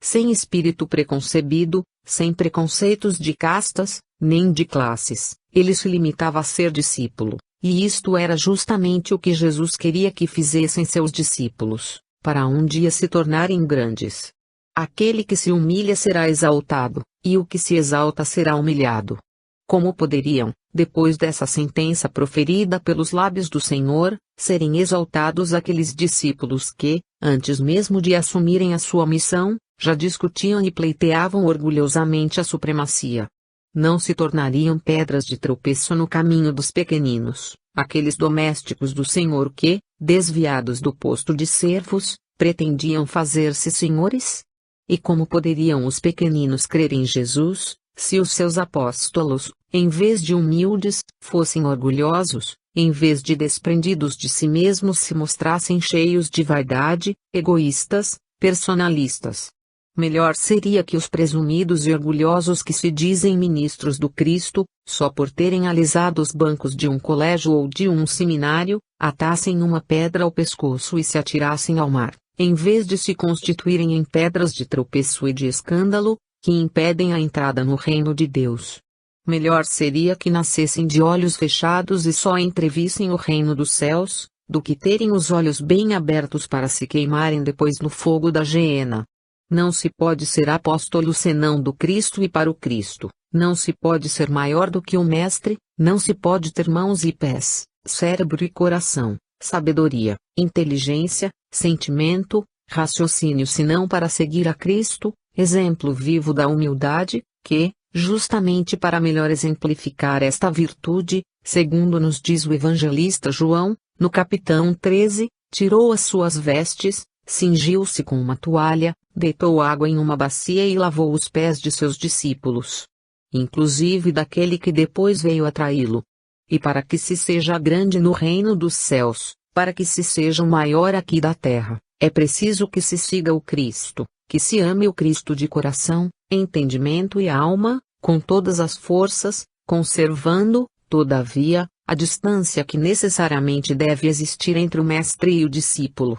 Sem espírito preconcebido, sem preconceitos de castas, nem de classes, ele se limitava a ser discípulo, e isto era justamente o que Jesus queria que fizessem seus discípulos, para um dia se tornarem grandes. Aquele que se humilha será exaltado, e o que se exalta será humilhado. Como poderiam, depois dessa sentença proferida pelos lábios do Senhor, serem exaltados aqueles discípulos que, antes mesmo de assumirem a sua missão, já discutiam e pleiteavam orgulhosamente a supremacia? Não se tornariam pedras de tropeço no caminho dos pequeninos, aqueles domésticos do Senhor que, desviados do posto de servos, pretendiam fazer-se senhores? E como poderiam os pequeninos crer em Jesus, se os seus apóstolos, em vez de humildes, fossem orgulhosos, em vez de desprendidos de si mesmos se mostrassem cheios de vaidade, egoístas, personalistas? Melhor seria que os presumidos e orgulhosos que se dizem ministros do Cristo, só por terem alisado os bancos de um colégio ou de um seminário, atassem uma pedra ao pescoço e se atirassem ao mar, em vez de se constituírem em pedras de tropeço e de escândalo, que impedem a entrada no reino de Deus. Melhor seria que nascessem de olhos fechados e só entrevissem o reino dos céus, do que terem os olhos bem abertos para se queimarem depois no fogo da geena. Não se pode ser apóstolo senão do Cristo e para o Cristo, não se pode ser maior do que o Mestre, não se pode ter mãos e pés, cérebro e coração, sabedoria, inteligência, sentimento, raciocínio senão para seguir a Cristo, exemplo vivo da humildade, que, justamente para melhor exemplificar esta virtude, segundo nos diz o evangelista João, no capítulo 13, tirou as suas vestes, cingiu-se com uma toalha, deitou água em uma bacia e lavou os pés de seus discípulos, inclusive daquele que depois veio a traí-lo. E para que se seja grande no reino dos céus, para que se seja o maior aqui da terra, é preciso que se siga o Cristo, que se ame o Cristo de coração, entendimento e alma, com todas as forças, conservando, todavia, a distância que necessariamente deve existir entre o mestre e o discípulo.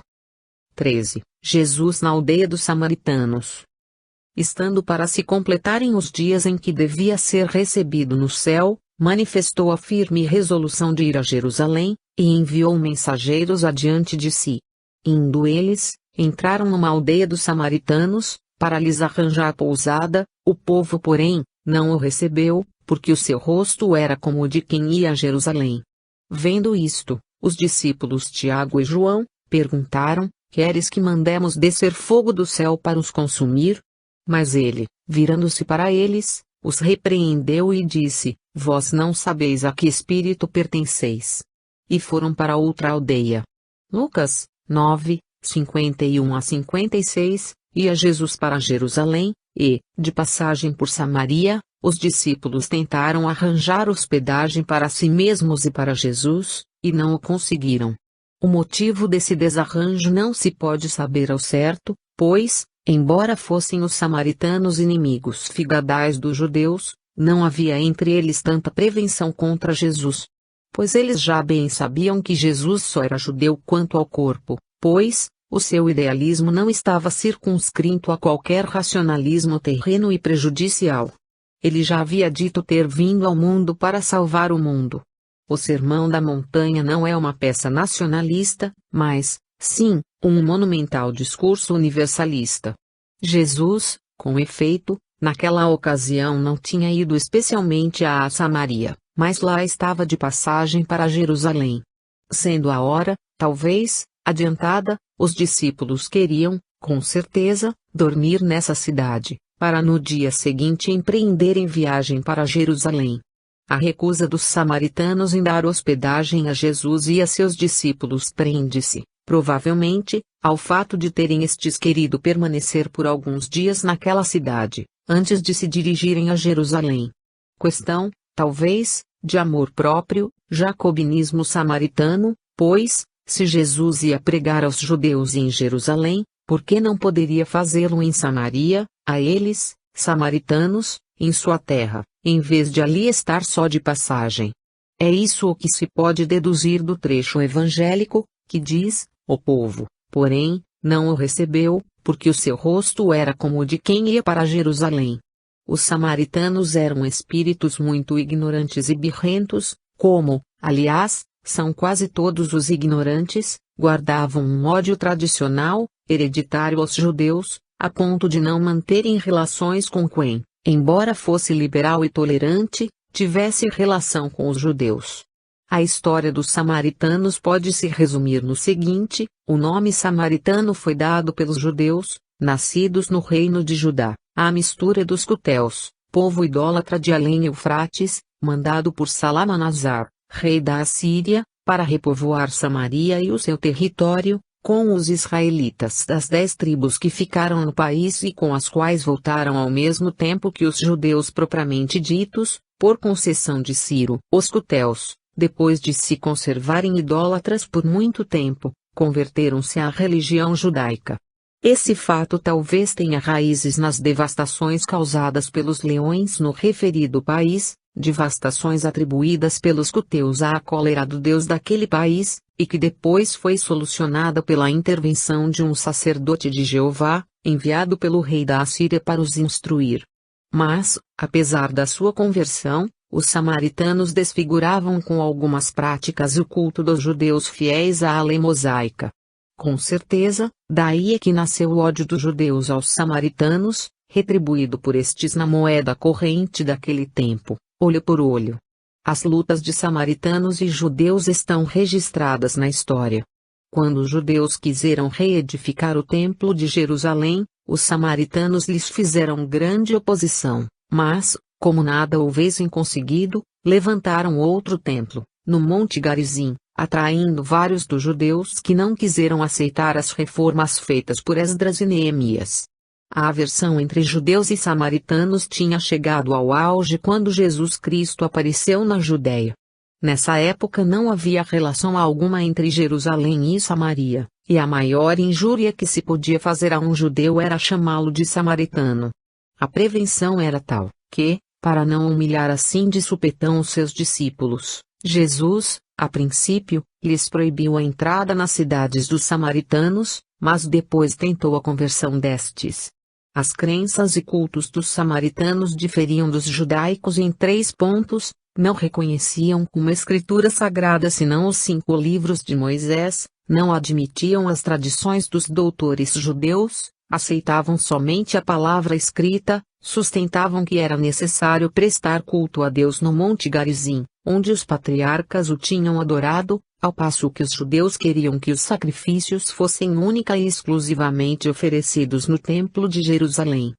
13. Jesus na aldeia dos samaritanos. Estando para se completarem os dias em que devia ser recebido no céu, manifestou a firme resolução de ir a Jerusalém, e enviou mensageiros adiante de si. Indo eles, entraram numa aldeia dos samaritanos, para lhes arranjar pousada, o povo porém, não o recebeu, porque o seu rosto era como o de quem ia a Jerusalém. Vendo isto, os discípulos Tiago e João, perguntaram: Queres que mandemos descer fogo do céu para os consumir? Mas ele, virando-se para eles, os repreendeu e disse: Vós não sabeis a que espírito pertenceis. E foram para outra aldeia. Lucas 9, 51 a 56, ia Jesus para Jerusalém, e, de passagem por Samaria, os discípulos tentaram arranjar hospedagem para si mesmos e para Jesus, e não o conseguiram. O motivo desse desarranjo não se pode saber ao certo, pois, embora fossem os samaritanos inimigos figadais dos judeus, não havia entre eles tanta prevenção contra Jesus. Pois eles já bem sabiam que Jesus só era judeu quanto ao corpo, pois, o seu idealismo não estava circunscrito a qualquer racionalismo terreno e prejudicial. Ele já havia dito ter vindo ao mundo para salvar o mundo. O Sermão da Montanha não é uma peça nacionalista, mas, sim, um monumental discurso universalista. Jesus, com efeito, naquela ocasião não tinha ido especialmente a Samaria, mas lá estava de passagem para Jerusalém. Sendo a hora, talvez, adiantada, os discípulos queriam, com certeza, dormir nessa cidade, para no dia seguinte empreenderem viagem para Jerusalém. A recusa dos samaritanos em dar hospedagem a Jesus e a seus discípulos prende-se, provavelmente, ao fato de terem estes querido permanecer por alguns dias naquela cidade, antes de se dirigirem a Jerusalém. Questão, talvez, de amor próprio, jacobinismo samaritano, pois, se Jesus ia pregar aos judeus em Jerusalém, por que não poderia fazê-lo em Samaria, a eles, samaritanos, em sua terra, em vez de ali estar só de passagem? É isso o que se pode deduzir do trecho evangélico, que diz: o povo, porém, não o recebeu, porque o seu rosto era como o de quem ia para Jerusalém. Os samaritanos eram espíritos muito ignorantes e birrentos, como, aliás, são quase todos os ignorantes, guardavam um ódio tradicional, hereditário aos judeus, a ponto de não manterem relações com quem, embora fosse liberal e tolerante, tivesse relação com os judeus. A história dos samaritanos pode se resumir no seguinte: o nome samaritano foi dado pelos judeus, nascidos no reino de Judá, à mistura dos cuteus, povo idólatra de além-Eufrates, mandado por Salmanasar, rei da Assíria, para repovoar Samaria e o seu território, com os israelitas das 10 tribos que ficaram no país e com as quais voltaram ao mesmo tempo que os judeus propriamente ditos, por concessão de Ciro. Os cuteus, depois de se conservarem idólatras por muito tempo, converteram-se à religião judaica. Esse fato talvez tenha raízes nas devastações causadas pelos leões no referido país, devastações atribuídas pelos cuteus à cólera do deus daquele país, e que depois foi solucionada pela intervenção de um sacerdote de Jeová, enviado pelo rei da Assíria para os instruir. Mas, apesar da sua conversão, os samaritanos desfiguravam com algumas práticas o culto dos judeus fiéis à lei mosaica. Com certeza, daí é que nasceu o ódio dos judeus aos samaritanos, retribuído por estes na moeda corrente daquele tempo, olho por olho. As lutas de samaritanos e judeus estão registradas na história. Quando os judeus quiseram reedificar o templo de Jerusalém, os samaritanos lhes fizeram grande oposição, mas, como nada houvessem conseguido, levantaram outro templo, no Monte Garizim, atraindo vários dos judeus que não quiseram aceitar as reformas feitas por Esdras e Neemias. A aversão entre judeus e samaritanos tinha chegado ao auge quando Jesus Cristo apareceu na Judéia. Nessa época não havia relação alguma entre Jerusalém e Samaria, e a maior injúria que se podia fazer a um judeu era chamá-lo de samaritano. A prevenção era tal, que, para não humilhar assim de supetão os seus discípulos, Jesus, a princípio, lhes proibiu a entrada nas cidades dos samaritanos, mas depois tentou a conversão destes. As crenças e cultos dos samaritanos diferiam dos judaicos em 3 pontos: não reconheciam como escritura sagrada senão os 5 livros de Moisés, não admitiam as tradições dos doutores judeus, aceitavam somente a palavra escrita, sustentavam que era necessário prestar culto a Deus no Monte Garizim, onde os patriarcas o tinham adorado, ao passo que os judeus queriam que os sacrifícios fossem única e exclusivamente oferecidos no Templo de Jerusalém.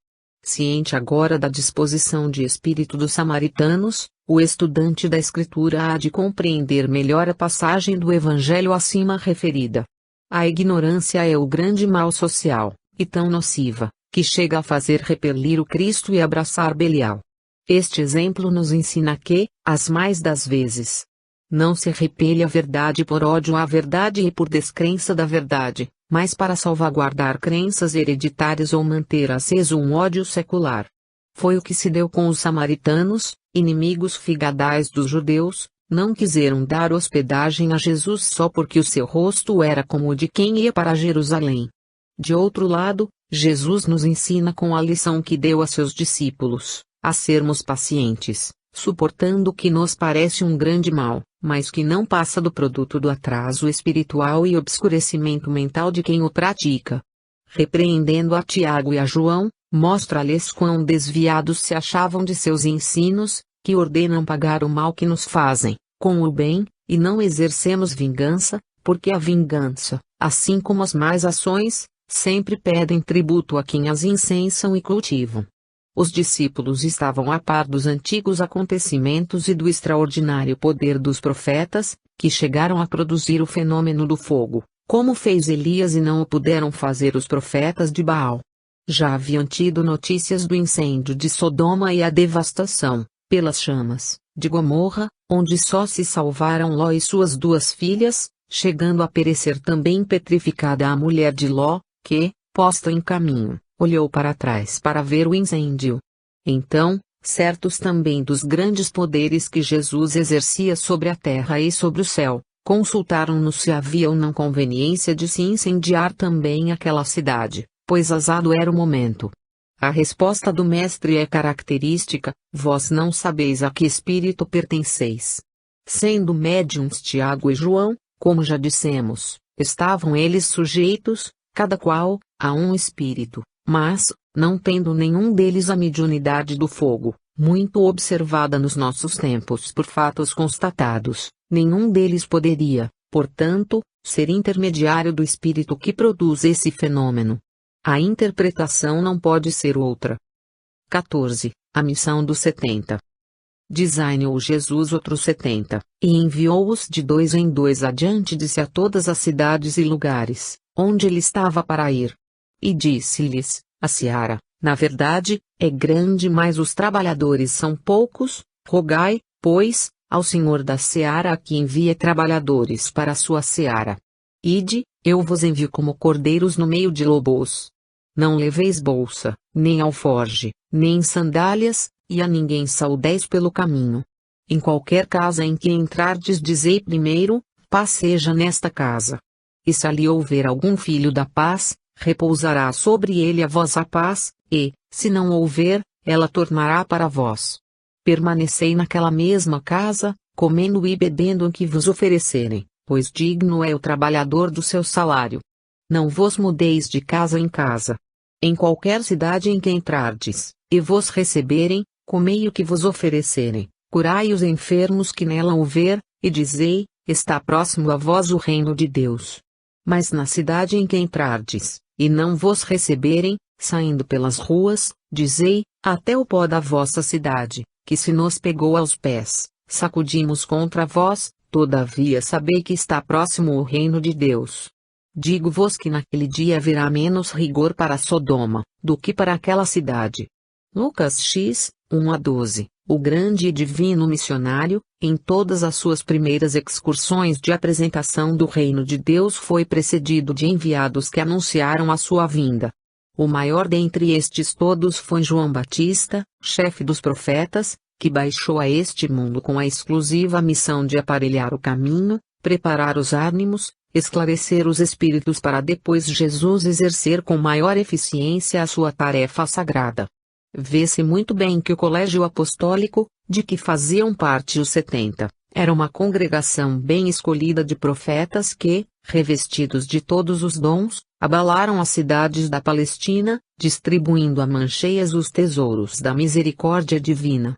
Ciente agora da disposição de espírito dos samaritanos, o estudante da Escritura há de compreender melhor a passagem do Evangelho acima referida. A ignorância é o grande mal social, e tão nociva, que chega a fazer repelir o Cristo e abraçar Belial. Este exemplo nos ensina que, as mais das vezes, não se repele a verdade por ódio à verdade e por descrença da verdade, mas para salvaguardar crenças hereditárias ou manter aceso um ódio secular. Foi o que se deu com os samaritanos, inimigos figadais dos judeus, não quiseram dar hospedagem a Jesus só porque o seu rosto era como o de quem ia para Jerusalém. De outro lado, Jesus nos ensina com a lição que deu a seus discípulos, a sermos pacientes, suportando o que nos parece um grande mal, mas que não passa do produto do atraso espiritual e obscurecimento mental de quem o pratica. Repreendendo a Tiago e a João, mostra-lhes quão desviados se achavam de seus ensinos, que ordenam pagar o mal que nos fazem, com o bem, e não exercemos vingança, porque a vingança, assim como as más ações, sempre pedem tributo a quem as incensam e cultivam. Os discípulos estavam a par dos antigos acontecimentos e do extraordinário poder dos profetas, que chegaram a produzir o fenômeno do fogo, como fez Elias, e não o puderam fazer os profetas de Baal. Já haviam tido notícias do incêndio de Sodoma e a devastação, pelas chamas, de Gomorra, onde só se salvaram Ló e suas 2 filhas, chegando a perecer também petrificada a mulher de Ló, que, posta em caminho, olhou para trás para ver o incêndio. Então, certos também dos grandes poderes que Jesus exercia sobre a terra e sobre o céu, consultaram-no se havia ou não conveniência de se incendiar também aquela cidade, pois azado era o momento. A resposta do mestre é característica: vós não sabeis a que espírito pertenceis. Sendo médiuns Tiago e João, como já dissemos, estavam eles sujeitos, cada qual, a um espírito, mas, não tendo nenhum deles a mediunidade do fogo, muito observada nos nossos tempos por fatos constatados, nenhum deles poderia, portanto, ser intermediário do espírito que produz esse fenômeno. A interpretação não pode ser outra. 14. A missão dos 70. Designou Jesus outros 70, e enviou-os de 2 em 2 adiante de si a todas as cidades e lugares, onde ele estava para ir. E disse-lhes: a seara, na verdade, é grande, mas os trabalhadores são poucos. Rogai, pois, ao Senhor da seara que envie trabalhadores para a sua seara. Ide, eu vos envio como cordeiros no meio de lobos. Não leveis bolsa, nem alforge, nem sandálias, e a ninguém saudeis pelo caminho. Em qualquer casa em que entrardes, dizei primeiro: paz seja nesta casa. E se ali houver algum filho da paz, repousará sobre ele a vossa paz, e, se não houver, ela tornará para vós. Permanecei naquela mesma casa, comendo e bebendo o que vos oferecerem, pois digno é o trabalhador do seu salário. Não vos mudeis de casa em casa. Em qualquer cidade em que entrardes, e vos receberem, comei o que vos oferecerem, curai os enfermos que nela houver, e dizei: está próximo a vós o reino de Deus. Mas na cidade em que entrardes, e não vos receberem, saindo pelas ruas, dizei: até o pó da vossa cidade, que se nos pegou aos pés, sacudimos contra vós, todavia sabei que está próximo o reino de Deus. Digo-vos que naquele dia haverá menos rigor para Sodoma, do que para aquela cidade. Lucas X, 1-12. O grande e divino missionário, em todas as suas primeiras excursões de apresentação do reino de Deus, foi precedido de enviados que anunciaram a sua vinda. O maior dentre estes todos foi João Batista, chefe dos profetas, que baixou a este mundo com a exclusiva missão de aparelhar o caminho, preparar os ânimos, esclarecer os espíritos para depois Jesus exercer com maior eficiência a sua tarefa sagrada. Vê-se muito bem que o colégio apostólico, de que faziam parte os 70, era uma congregação bem escolhida de profetas que, revestidos de todos os dons, abalaram as cidades da Palestina, distribuindo a mancheias os tesouros da misericórdia divina.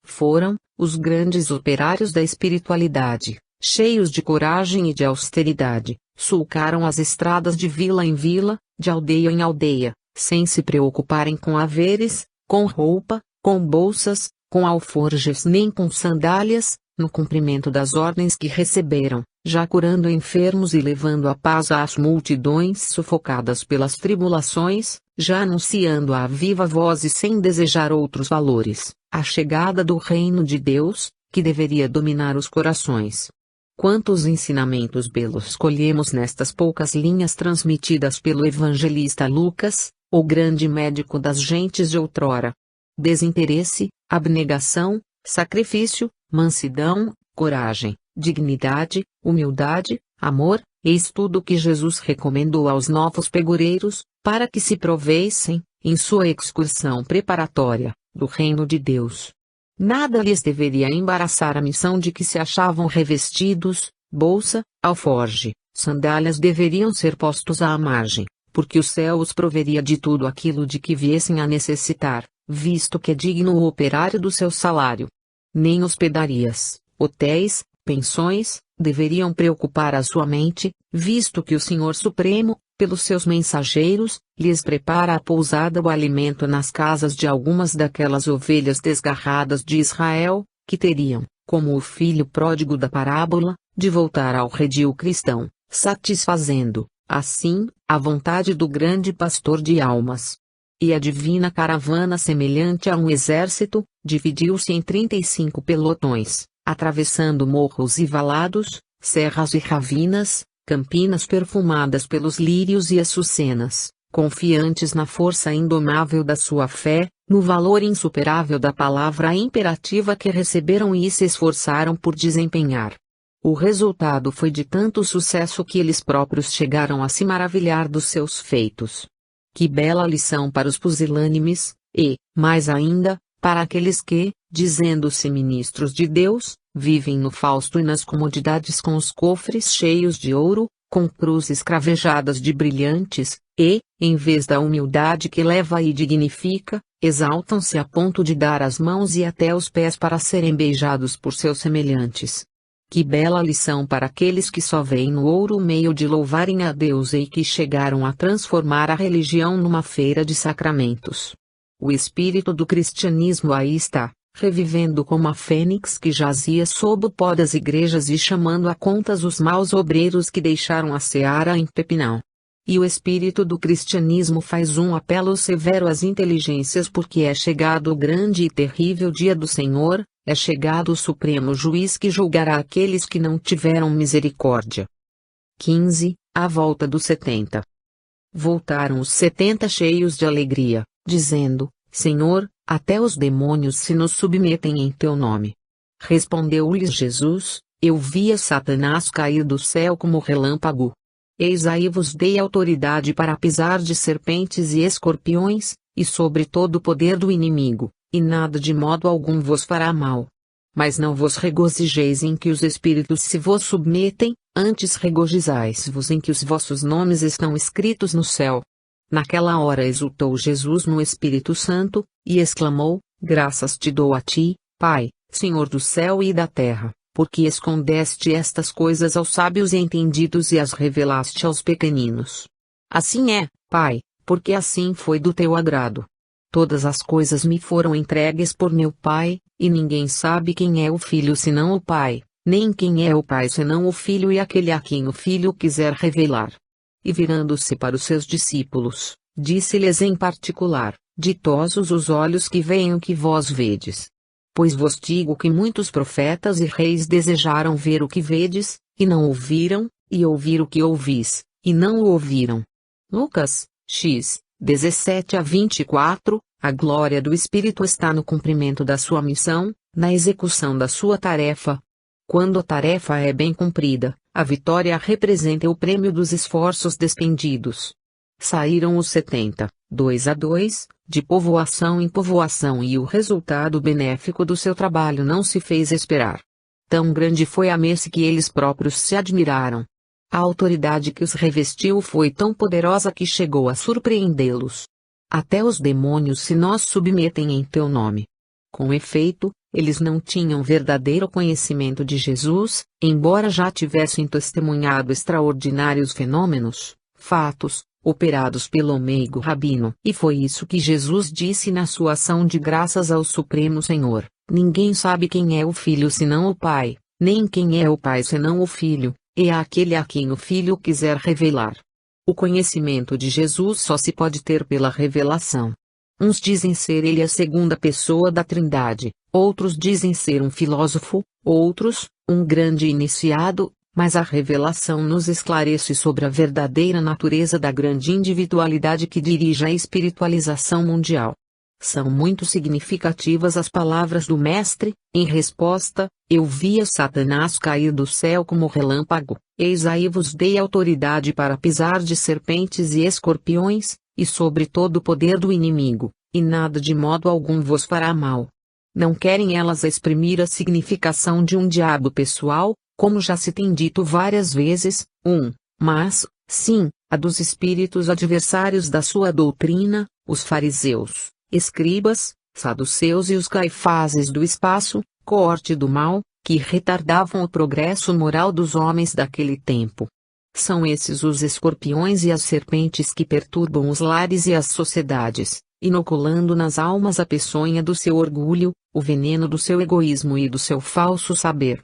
Foram os grandes operários da espiritualidade, cheios de coragem e de austeridade, sulcaram as estradas de vila em vila, de aldeia em aldeia, sem se preocuparem com haveres, com roupa, com bolsas, com alforjes nem com sandálias, no cumprimento das ordens que receberam, já curando enfermos e levando a paz às multidões sufocadas pelas tribulações, já anunciando à viva voz e sem desejar outros valores, a chegada do reino de Deus, que deveria dominar os corações. Quantos ensinamentos belos colhemos nestas poucas linhas transmitidas pelo evangelista Lucas, o grande médico das gentes de outrora. Desinteresse, abnegação, sacrifício, mansidão, coragem, dignidade, humildade, amor, eis tudo o que Jesus recomendou aos novos pegureiros, para que se provessem, em sua excursão preparatória, do reino de Deus. Nada lhes deveria embaraçar a missão de que se achavam revestidos, bolsa, alforge, sandálias deveriam ser postos à margem, porque o céu os proveria de tudo aquilo de que viessem a necessitar, visto que é digno o operário do seu salário. Nem hospedarias, hotéis, pensões, deveriam preocupar a sua mente, visto que o Senhor Supremo, pelos seus mensageiros, lhes prepara a pousada ou alimento nas casas de algumas daquelas ovelhas desgarradas de Israel, que teriam, como o filho pródigo da parábola, de voltar ao redil cristão, satisfazendo, assim, a vontade do grande pastor de almas. E a divina caravana, semelhante a um exército, dividiu-se em 35 pelotões, atravessando morros e valados, serras e ravinas, campinas perfumadas pelos lírios e açucenas, confiantes na força indomável da sua fé, no valor insuperável da palavra imperativa que receberam e se esforçaram por desempenhar. O resultado foi de tanto sucesso que eles próprios chegaram a se maravilhar dos seus feitos. Que bela lição para os pusilânimes, e, mais ainda, para aqueles que, dizendo-se ministros de Deus, vivem no fausto e nas comodidades com os cofres cheios de ouro, com cruzes cravejadas de brilhantes, e, em vez da humildade que leva e dignifica, exaltam-se a ponto de dar as mãos e até os pés para serem beijados por seus semelhantes. Que bela lição para aqueles que só veem no ouro o meio de louvarem a Deus e que chegaram a transformar a religião numa feira de sacramentos. O espírito do cristianismo aí está, revivendo como a fênix que jazia sob o pó das igrejas e chamando a contas os maus obreiros que deixaram a seara em pepinão. E o espírito do cristianismo faz um apelo severo às inteligências porque é chegado o grande e terrível dia do Senhor, é chegado o supremo juiz que julgará aqueles que não tiveram misericórdia. 15. A volta dos 70. Voltaram os 70 cheios de alegria, dizendo: Senhor, até os demônios se nos submetem em teu nome. Respondeu-lhes Jesus: Eu via Satanás cair do céu como relâmpago. Eis aí vos dei autoridade para pisar de serpentes e escorpiões, e sobre todo o poder do inimigo, e nada de modo algum vos fará mal. Mas não vos regozijeis em que os espíritos se vos submetem, antes regozijais-vos em que os vossos nomes estão escritos no céu. Naquela hora exultou Jesus no Espírito Santo, e exclamou: Graças te dou a ti, Pai, Senhor do céu e da terra, porque escondeste estas coisas aos sábios e entendidos e as revelaste aos pequeninos. Assim é, Pai, porque assim foi do teu agrado. Todas as coisas me foram entregues por meu Pai, e ninguém sabe quem é o Filho senão o Pai, nem quem é o Pai senão o Filho e aquele a quem o Filho quiser revelar. E virando-se para os seus discípulos, disse-lhes em particular: Ditosos os olhos que veem o que vós vedes. Pois vos digo que muitos profetas e reis desejaram ver o que vedes, e não ouviram, e ouvir o que ouvis, e não o ouviram. Lucas, x. 17-24, a glória do Espírito está no cumprimento da sua missão, na execução da sua tarefa. Quando a tarefa é bem cumprida, a vitória representa o prêmio dos esforços despendidos. Saíram os 70, 2 a 2, de povoação em povoação e o resultado benéfico do seu trabalho não se fez esperar. Tão grande foi a messe que eles próprios se admiraram. A autoridade que os revestiu foi tão poderosa que chegou a surpreendê-los. Até os demônios se nos submetem em teu nome. Com efeito, eles não tinham verdadeiro conhecimento de Jesus, embora já tivessem testemunhado extraordinários fenômenos, fatos, operados pelo meigo rabino. E foi isso que Jesus disse na sua ação de graças ao Supremo Senhor: Ninguém sabe quem é o Filho senão o Pai, nem quem é o Pai senão o Filho, e aquele a quem o Filho quiser revelar. O conhecimento de Jesus só se pode ter pela revelação. Uns dizem ser ele a segunda pessoa da Trindade, outros dizem ser um filósofo, outros, um grande iniciado, mas a revelação nos esclarece sobre a verdadeira natureza da grande individualidade que dirige a espiritualização mundial. São muito significativas as palavras do Mestre, em resposta: Eu via Satanás cair do céu como relâmpago, eis aí vos dei autoridade para pisar de serpentes e escorpiões, e sobre todo o poder do inimigo, e nada de modo algum vos fará mal. Não querem elas exprimir a significação de um diabo pessoal, como já se tem dito várias vezes, mas, sim, a dos espíritos adversários da sua doutrina, os fariseus, escribas, saduceus e os caifases do espaço, coorte do mal, que retardavam o progresso moral dos homens daquele tempo. São esses os escorpiões e as serpentes que perturbam os lares e as sociedades, inoculando nas almas a peçonha do seu orgulho, o veneno do seu egoísmo e do seu falso saber.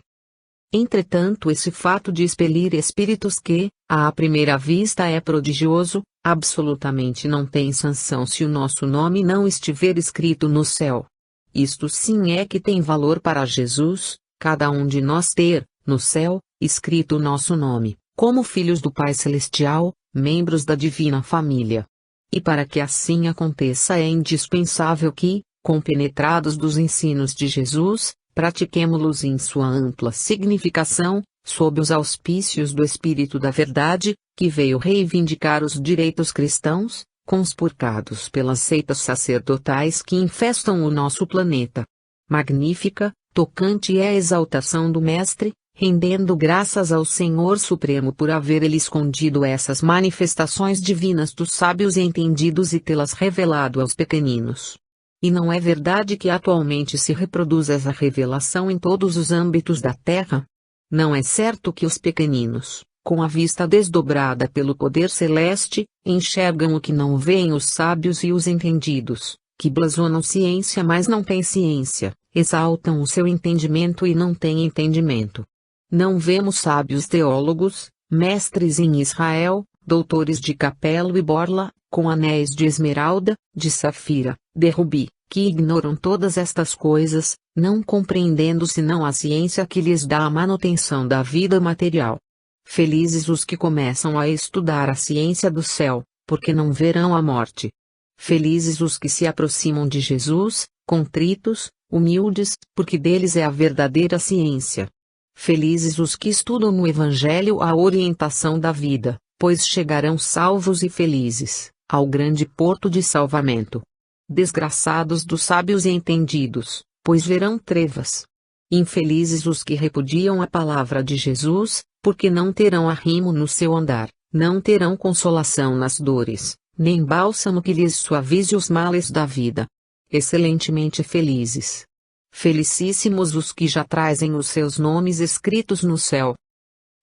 Entretanto, esse fato de expelir espíritos que, à primeira vista é prodigioso, absolutamente não tem sanção se o nosso nome não estiver escrito no céu. Isto sim é que tem valor para Jesus, cada um de nós ter, no céu, escrito o nosso nome, como filhos do Pai Celestial, membros da divina família. E para que assim aconteça é indispensável que, compenetrados dos ensinos de Jesus, pratiquemo-los em sua ampla significação, sob os auspícios do Espírito da Verdade, que veio reivindicar os direitos cristãos, conspurcados pelas seitas sacerdotais que infestam o nosso planeta. Magnífica, tocante é a exaltação do Mestre, rendendo graças ao Senhor Supremo por haver ele escondido essas manifestações divinas dos sábios e entendidos e tê-las revelado aos pequeninos. E não é verdade que atualmente se reproduz essa revelação em todos os âmbitos da Terra? Não é certo que os pequeninos, com a vista desdobrada pelo poder celeste, enxergam o que não veem os sábios e os entendidos, que blasonam ciência mas não têm ciência, exaltam o seu entendimento e não têm entendimento. Não vemos sábios teólogos, mestres em Israel, doutores de capelo e borla, com anéis de esmeralda, de safira, de rubi, que ignoram todas estas coisas, não compreendendo senão a ciência que lhes dá a manutenção da vida material. Felizes os que começam a estudar a ciência do céu, porque não verão a morte. Felizes os que se aproximam de Jesus, contritos, humildes, porque deles é a verdadeira ciência. Felizes os que estudam no Evangelho a orientação da vida, pois chegarão salvos e felizes, ao grande porto de salvamento. Desgraçados dos sábios e entendidos, pois verão trevas. Infelizes os que repudiam a palavra de Jesus, porque não terão arrimo no seu andar, não terão consolação nas dores, nem bálsamo que lhes suavize os males da vida. Excelentemente felizes. Felicíssimos os que já trazem os seus nomes escritos no céu.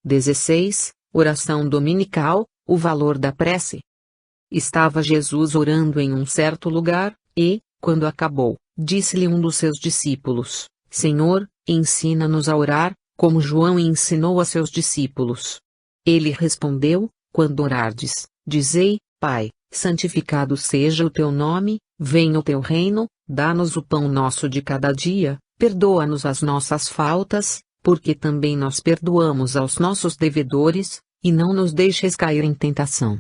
16. Oração dominical, o valor da prece. Estava Jesus orando em um certo lugar, e, quando acabou, disse-lhe um dos seus discípulos: Senhor, ensina-nos a orar, como João ensinou a seus discípulos. Ele respondeu: Quando orardes, dizei: Pai, santificado seja o teu nome, venha o teu reino, dá-nos o pão nosso de cada dia, perdoa-nos as nossas faltas, porque também nós perdoamos aos nossos devedores, e não nos deixes cair em tentação.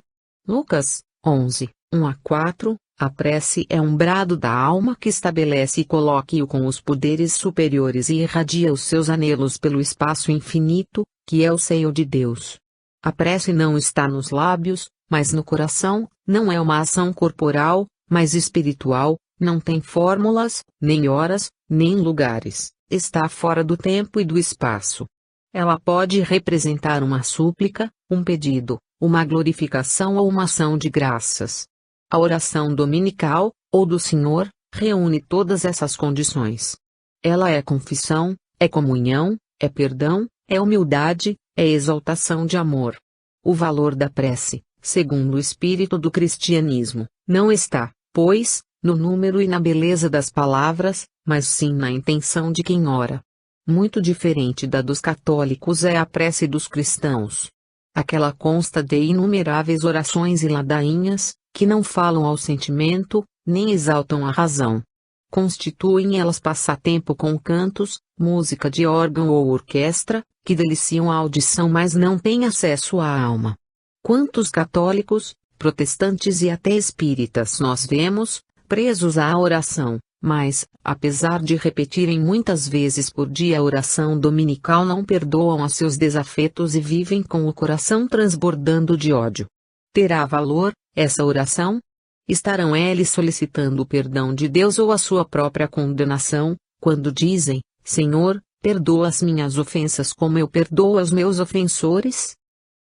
Lucas 11, 1-4. A prece é um brado da alma que estabelece e coloque-o com os poderes superiores e irradia os seus anelos pelo espaço infinito, que é o seio de Deus. A prece não está nos lábios, mas no coração, não é uma ação corporal, mas espiritual, não tem fórmulas, nem horas, nem lugares, está fora do tempo e do espaço. Ela pode representar uma súplica, um pedido, uma glorificação ou uma ação de graças. A oração dominical, ou do Senhor, reúne todas essas condições. Ela é confissão, é comunhão, é perdão, é humildade, é exaltação de amor. O valor da prece, segundo o espírito do cristianismo, não está, pois, no número e na beleza das palavras, mas sim na intenção de quem ora. Muito diferente da dos católicos é a prece dos cristãos. Aquela consta de inumeráveis orações e ladainhas, que não falam ao sentimento, nem exaltam a razão. Constituem elas passatempo com cantos, música de órgão ou orquestra, que deliciam a audição mas não têm acesso à alma. Quantos católicos, protestantes e até espíritas nós vemos, presos à oração, mas, apesar de repetirem muitas vezes por dia a oração dominical, não perdoam a seus desafetos e vivem com o coração transbordando de ódio. Terá valor, essa oração? Estarão eles solicitando o perdão de Deus ou a sua própria condenação, quando dizem: Senhor, perdoa as minhas ofensas como eu perdoo aos meus ofensores?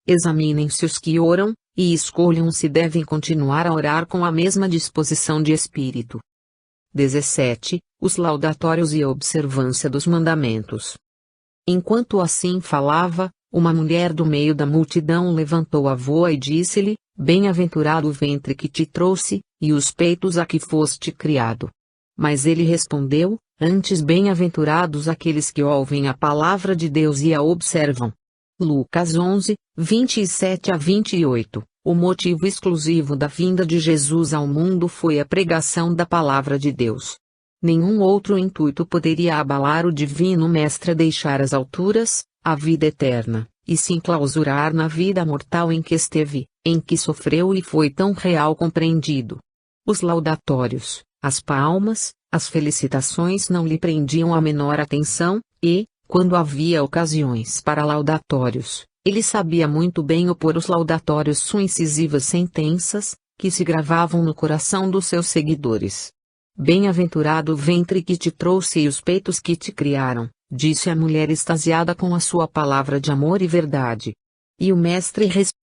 Examinem-se os que oram, e escolham se devem continuar a orar com a mesma disposição de espírito. 17. Os laudatórios e a observância dos mandamentos. Enquanto assim falava, uma mulher do meio da multidão levantou a voz e disse-lhe: Bem-aventurado o ventre que te trouxe, e os peitos a que foste criado. Mas ele respondeu: Antes bem-aventurados aqueles que ouvem a palavra de Deus e a observam. Lucas 11, 27-28. O motivo exclusivo da vinda de Jesus ao mundo foi a pregação da palavra de Deus. Nenhum outro intuito poderia abalar o divino Mestre a deixar as alturas, a vida eterna, e se enclausurar na vida mortal em que esteve, em que sofreu e foi tão real compreendido. Os laudatórios, as palmas, as felicitações não lhe prendiam a menor atenção, e, quando havia ocasiões para laudatórios, ele sabia muito bem opor os laudatórios suas incisivas sentenças, que se gravavam no coração dos seus seguidores. Bem-aventurado o ventre que te trouxe e os peitos que te criaram, disse a mulher extasiada com a sua palavra de amor e verdade. E o mestre respondeu.